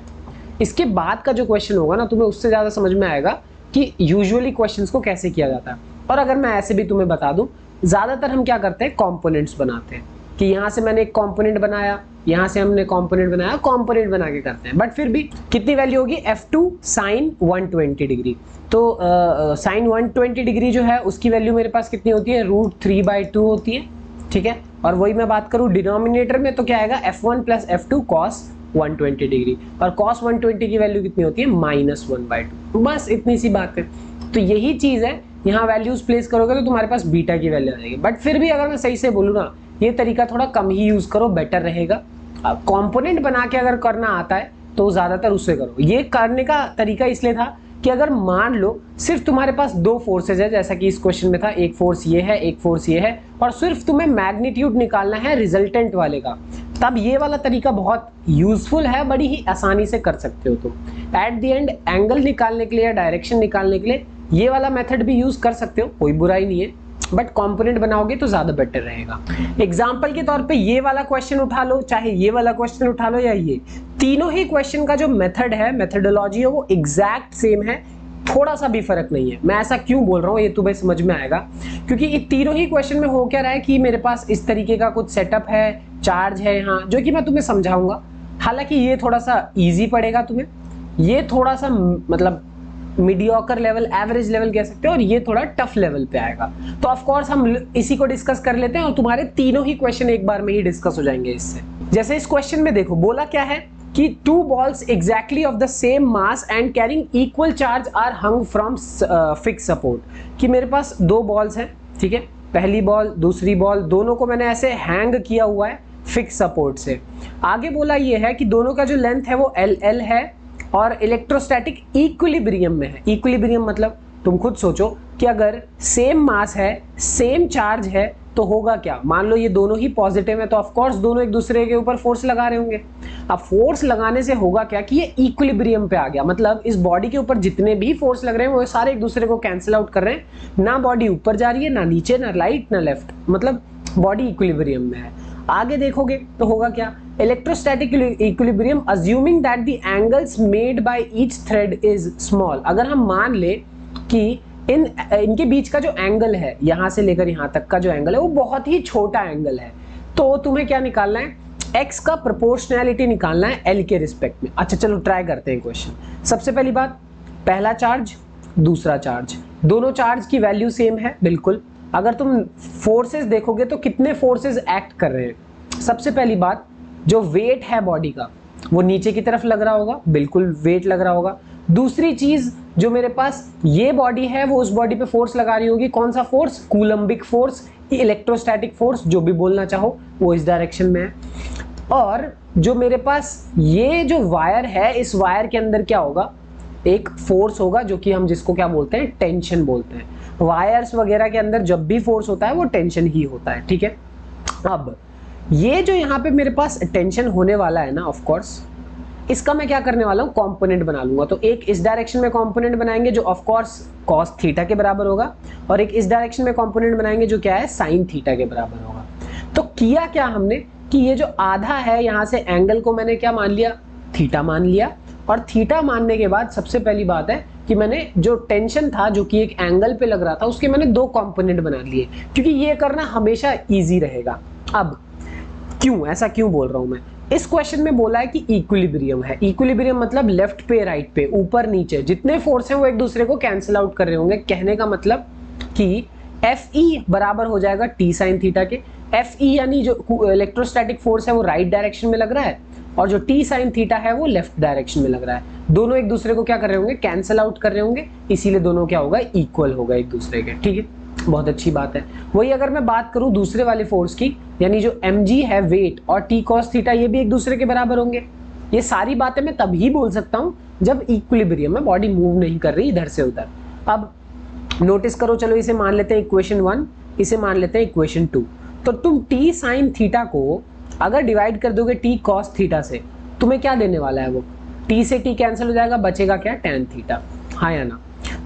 इसके बाद का जो क्वेश्चन होगा ना तुम्हें उससे ज्यादा समझ में आएगा कि यूजुअली क्वेश्चंस को कैसे किया जाता है। और अगर मैं ऐसे भी तुम्हें बता दूं, ज्यादातर हम क्या करते हैं, कंपोनेंट्स बनाते हैं कि यहां से मैंने एक कंपोनेंट बनाया, यहां से हमने कंपोनेंट बनाया, कंपोनेंट बना के करते हैं। बट फिर भी कितनी वैल्यू होगी? F2 sin 120 degree. तो sin 120 डिग्री जो है उसकी वैल्यू मेरे पास कितनी होती है? √3/2 होती है, ठीक है। और वही मैं बात करूं डिनोमिनेटर में तो क्या आएगा? F1 + F2 cos 120 degree. और cos 120 की वैल्यू कितनी होती है? -1/2। बस इतनी सी बात है। तो यही चीज है, यहाँ वैल्यूज प्लेस करोगे तो तुम्हारे पास बीटा की वैल्यू आ जाएगी। बट फिर भी अगर मैं सही से बोलूँ ना, ये तरीका थोड़ा कम ही यूज करो, बेटर रहेगा। कंपोनेंट बना के अगर करना आता है तो ज्यादातर उससे करो। ये करने का तरीका इसलिए था कि अगर मान लो सिर्फ तुम्हारे पास दो फोर्सेज है, जैसा कि इस क्वेश्चन में था, एक फोर्स ये है, एक फोर्स ये है, और सिर्फ तुम्हें मैग्नीट्यूड निकालना है रिजल्टेंट वाले का, तब ये वाला तरीका बहुत यूजफुल है, बड़ी ही आसानी से कर सकते हो तुम। एट द एंड एंगल निकालने के लिए या डायरेक्शन निकालने के लिए ये वाला मेथड भी यूज कर सकते हो, कोई बुराई नहीं है। बट कंपोनेंट बनाओगे तो ज्यादा बेटर रहेगा। एग्जाम्पल के तौर पे ये वाला क्वेश्चन उठा लो, चाहे ये वाला क्वेश्चन उठा लो, या ये तीनों ही क्वेश्चन का जो मेथड है, मेथडोलॉजी है, वो एग्जैक्ट सेम है, थोड़ा सा भी फर्क नहीं है। मैं ऐसा क्यों बोल रहा हूँ ये तुम्हें समझ में आएगा, क्योंकि ये तीनों ही क्वेश्चन में हो क्या रहा है कि मेरे पास इस तरीके का कुछ सेटअप है, चार्ज है यहाँ, जो कि मैं तुम्हें समझाऊंगा। हालांकि ये थोड़ा सा ईजी पड़ेगा तुम्हें, ये थोड़ा सा मतलब मीडियोकर लेवल, एवरेज लेवल कह सकते हो, और ये थोड़ा टफ लेवल पे आएगा। तो ऑफ कोर्स हम इसी को डिस्कस कर लेते हैं और तुम्हारे तीनों ही क्वेश्चन एक बार में ही डिस्कस हो जाएंगे इससे। जैसे इस क्वेश्चन में देखो बोला क्या है कि 2 balls exactly of the same mass and carrying equal charge are hung from fixed support। कि मेरे पास 2 balls हैं, ठीक है, पहली बॉल दूसरी बॉल, दोनों को मैंने ऐसे हैंग किया हुआ है फिक्स सपोर्ट से। आगे बोला ये है कि दोनों का जो लेंथ है वो LL है और इलेक्ट्रोस्टैटिक इक्विलिब्रियम में है। इक्विलिब्रियम मतलब तुम खुद सोचो कि अगर सेम मास है, सेम चार्ज है, तो होगा क्या? मान लो ये दोनों ही पॉजिटिव है तो ऑफ कोर्स दोनों एक दूसरे के ऊपर फोर्स लगा रहे होंगे। अब फोर्स लगाने से होगा क्या कि ये इक्विलिब्रियम पे आ गया, मतलब इस बॉडी के ऊपर जितने भी फोर्स लग रहे हैं वो सारे एक दूसरे को कैंसिल आउट कर रहे हैं। ना बॉडी ऊपर जा रही है, ना नीचे, ना राइट, ना लेफ्ट, मतलब बॉडी इक्विलिब्रियम में है। आगे देखोगे तो होगा क्या? Electrostatic equilibrium assuming that the angles made by each thread is small. अगर हम मान ले कि इनके बीच का जो एंगल है, यहां से लेकर यहां तक का जो एंगल है वो बहुत ही छोटा एंगल है, तो तुम्हें क्या निकालना है? x का प्रोपोर्शनैलिटी निकालना है l के रिस्पेक्ट में। अच्छा चलो ट्राई करते हैं क्वेश्चन। सबसे पहली बात, पहला चार्ज दूसरा चार्ज, दोनों चार्ज की वैल्यू सेम है बिल्कुल। अगर तुम फोर्सेस देखोगे तो कितने फोर्सेस एक्ट कर रहे हैं? सबसे पहली बात, जो वेट है बॉडी का वो नीचे की तरफ लग रहा होगा, बिल्कुल वेट लग रहा होगा। दूसरी चीज, जो मेरे पास ये बॉडी है वो उस बॉडी पे फोर्स लगा रही होगी, कौन सा force? Coulombic force, electrostatic force, जो भी बोलना चाहो, वो इस डायरेक्शन में है। और जो मेरे पास ये जो वायर है, इस वायर के अंदर क्या होगा? एक फोर्स होगा जो कि हम जिसको क्या बोलते हैं? टेंशन बोलते हैं। वायर्स वगैरह के अंदर जब भी फोर्स होता है वो टेंशन ही होता है, ठीक है। अब ये जो यहाँ पे मेरे पास टेंशन होने वाला है ना, ऑफ कोर्स इसका मैं क्या करने वाला हूँ? कंपोनेंट बना लूंगा। तो एक इस डायरेक्शन में कंपोनेंट बनाएंगे जो ऑफ कोर्स cos थीटा के बराबर होगा, और एक इस डायरेक्शन में कंपोनेंट बनाएंगे जो क्या है? sin थीटा के बराबर होगा। तो किया क्या हमने कि ये जो आधा है यहाँ से एंगल को मैंने क्या मान लिया? थीटा मान लिया। और थीटा मानने के बाद सबसे पहली बात है कि मैंने जो टेंशन था जो कि एक एंगल पे लग रहा था उसके मैंने 2 कंपोनेंट बना लिए, क्योंकि ये करना हमेशा इजी रहेगा। अब क्यों ऐसा क्यों बोल रहा हूं मैं? इस क्वेश्चन में बोला है कि इक्विलिब्रियम है। इक्विलिब्रियम मतलब लेफ्ट पे राइट पे, ऊपर नीचे जितने फोर्स हैं वो एक दूसरे को कैंसिल आउट कर रहे होंगे। कहने का मतलब कि Fe बराबर हो जाएगा T sin थीटा के। Fe यानी जो इलेक्ट्रोस्टैटिक फोर्स है वो राइट डायरेक्शन में लग रहा है, और जो टी साइन थीटा है वो लेफ्ट डायरेक्शन में लग रहा है। दोनों एक दूसरे को क्या कर रहे होंगे, कैंसिल आउट कर रहे होंगे, इसीलिए दोनों क्या होगा, इक्वल होगा एक दूसरे के। ठीक है, बहुत अच्छी बात है। वही अगर मैं बात करूं दूसरे वाले फोर्स की, यानी जो mg है वेट और t cos थीटा, ये भी एक दूसरे के बराबर होंगे। ये सारी बातें मैं तभी बोल सकता हूं जब इक्विलिब्रियम में बॉडी मूव नहीं कर रही इधर से उधर। अब नोटिस करो, चलो इसे मान लेते हैं इक्वेशन 1, इसे मान लेते हैं इक्वेशन 2। तो तुम t साइन थीटा को अगर डिवाइड कर दोगे t cos थीटा से, तुम्हें क्या देने वाला है वो, t से t कैंसिल हो जाएगा, बचेगा क्या, tan थीटा, हाँ या ना।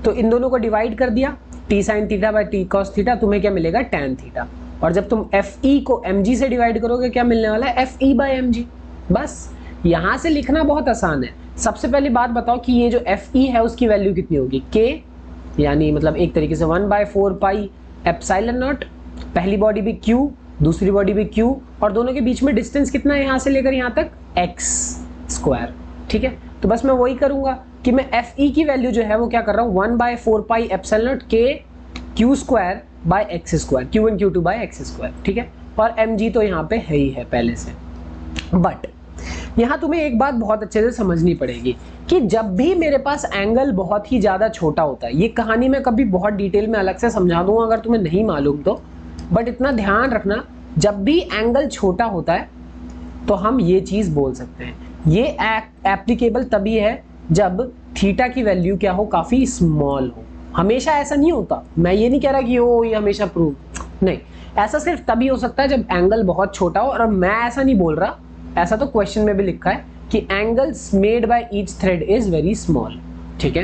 तो इन दोनों को डिवाइड कर दिया, t sine theta by t cos theta, तुम्हें क्या मिलेगा, tan थीटा। और जब तुम fe को mg से डिवाइड करोगे, क्या मिलने वाला है, fe बाय mg। बस यहां से लिखना बहुत आसान है। सबसे पहली बात बताओ कि ये जो fe है उसकी वैल्यू कितनी होगी, k, यानी मतलब एक तरीके से 1/4 पाई एप्सिलॉन नॉट। पहली बॉडी भी q, दूसरी बॉडी भी q, और दोनों के बीच में डिस्टेंस कितना है यहाँ से लेकर यहाँ तक, x स्क्वायर। ठीक है, तो बस मैं वही करूंगा कि मैं fe की वैल्यू जो है वो क्या कर रहा हूँ, 1/4 pi epsilon naught k q square by x square, q1 q2 by x square. ठीक है, और mg तो यहाँ पे है ही है पहले से। बट यहाँ तुम्हें एक बात बहुत अच्छे से समझनी पड़ेगी कि जब भी मेरे पास एंगल बहुत ही ज़्यादा छोटा होता है, ये कहानी मैं कभी बहुत डिटेल में अलग से समझा दूंगा अगर तुम्हें नहीं मालूम तो, बट इतना ध्यान रखना, जब भी एंगल छोटा होता है तो हम ये चीज़ बोल सकते हैं। ये एप्लीकेबल तभी है जब थीटा की वैल्यू क्या हो, काफ़ी स्मॉल हो। हमेशा ऐसा नहीं होता, मैं ये नहीं कह रहा कि ओ ये हमेशा प्रूव नहीं, ऐसा सिर्फ तभी हो सकता है जब एंगल बहुत छोटा हो। और मैं ऐसा नहीं बोल रहा, ऐसा तो क्वेश्चन में भी लिखा है कि angles made by each thread is very small. ठीक है,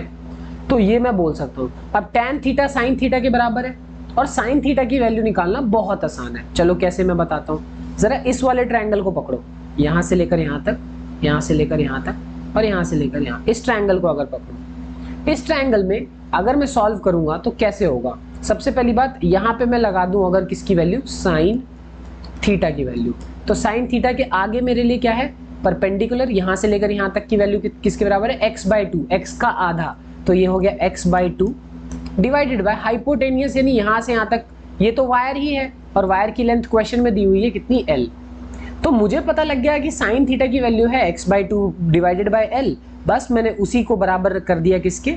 तो ये मैं बोल सकता हूँ। अब tan थीटा साइन थीटा के बराबर है, और साइन थीटा की वैल्यू निकालना बहुत आसान है। चलो कैसे, मैं बताता हूँ। जरा इस वाले ट्रायंगल को पकड़ो, यहाँ से लेकर यहाँ तक, यहाँ से लेकर यहाँ तक, और यहाँ से लेकर यहाँ। इस ट्रायंगल को अगर पकड़ो, इस ट्रायंगल में अगर मैं सॉल्व करूंगा तो कैसे होगा। सबसे पहली बात, यहाँ पे मैं लगा दूं अगर किसकी वैल्यू, साइन थीटा की वैल्यू, तो साइन थीटा के आगे मेरे लिए क्या है, परपेंडिकुलर। यहाँ से लेकर यहाँ तक की वैल्यू किसके बराबर है, x/2, x का आधा, तो ये हो गया x/2 डिवाइडेड बाय हाइपोटेनियस, यानी यहाँ से यहाँ तक, ये तो वायर ही है और वायर की लेंथ क्वेश्चन में दी हुई है कितनी, l। तो मुझे पता लग गया कि साइन थीटा की वैल्यू है x/2 डिवाइडेड बाय l। बस मैंने उसी को बराबर कर दिया किसके,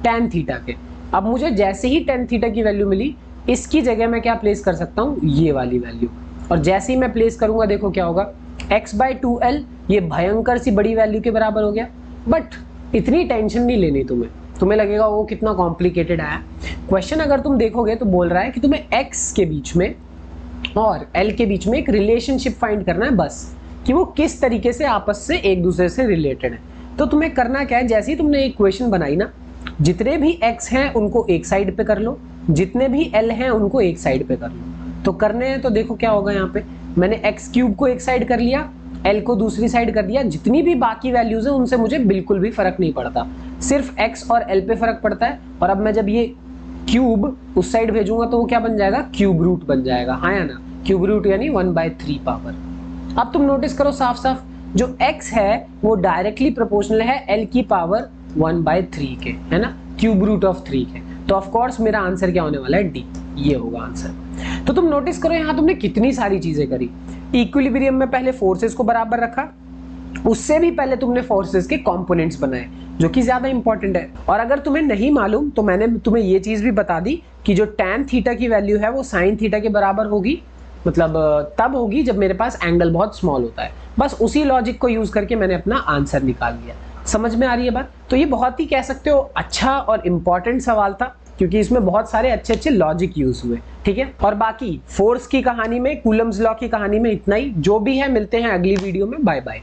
tan थीटा के। अब मुझे जैसे ही tan थीटा की वैल्यू मिली, इसकी जगह मैं क्या प्लेस कर सकता हूँ, ये वाली वैल्यू। और जैसे ही मैं प्लेस करूंगा, देखो क्या होगा, x/2l, ये भयंकर सी बड़ी वैल्यू के बराबर हो गया। बट इतनी टेंशन नहीं लेनी तुम्हें लगेगा वो कितना कॉम्प्लिकेटेड आया क्वेश्चन। अगर तुम देखोगे तो बोल रहा है कि तुम्हें x के बीच में और l के बीच में एक रिलेशनशिप फाइंड करना है, बस कि वो किस तरीके से आपस से एक दूसरे से रिलेटेड है। तो तुम्हें करना क्या है, जैसे ही तुमने एक इक्वेशन बनाई ना, जितने भी x हैं उनको एक साइड पे कर लो, जितने भी l हैं उनको एक साइड पे कर लो। तो करने हैं तो देखो क्या होगा, यहाँ पे मैंने x³ को एक साइड कर लिया, l को दूसरी साइड कर दिया। जितनी भी बाकी वैल्यूज हैं उनसे मुझे बिल्कुल भी फर्क नहीं पड़ता, सिर्फ x और l पे फर्क पड़ता है। और अब मैं जब ये क्यूब उस साइड भेजूंगा तो वो क्या बन जाएगा, क्यूब रूट बन जाएगा, हाँ या ना। क्यूब रूट यानी 1/3 पावर। अब तुम नोटिस करो साफ साफ, जो x है वो डायरेक्टली प्रोपोर्शनल है l की पावर 1/3 के, है ना, क्यूब रूट ऑफ 3 के। तो ऑफ कोर्स मेरा आंसर क्या होने वाला है, डी, ये होगा आंसर। तो तुम नोटिस करो यहाँ तुमने कितनी सारी चीजें करी। इक्विलिब्रियम में पहले फोर्सेस को बराबर रखा, उससे भी पहले तुमने फोर्सेस के कंपोनेंट्स बनाए, जो कि ज्यादा इंपॉर्टेंट है। और अगर तुम्हें नहीं मालूम तो मैंने तुम्हें ये चीज भी बता दी कि जो tan थीटा की वैल्यू है वो sin थीटा के बराबर होगी, मतलब तब होगी जब मेरे पास एंगल बहुत स्मॉल होता है। बस उसी लॉजिक को यूज करके मैंने अपना आंसर निकाल लिया। समझ में आ रही है बात। तो ये बहुत ही कह सकते हो अच्छा और इम्पॉर्टेंट सवाल था, क्योंकि इसमें बहुत सारे अच्छे अच्छे लॉजिक यूज हुए। ठीक है, और बाकी फोर्स की कहानी में, कूलम्स लॉ की कहानी में इतना ही। जो भी है मिलते हैं अगली वीडियो में, बाय बाय।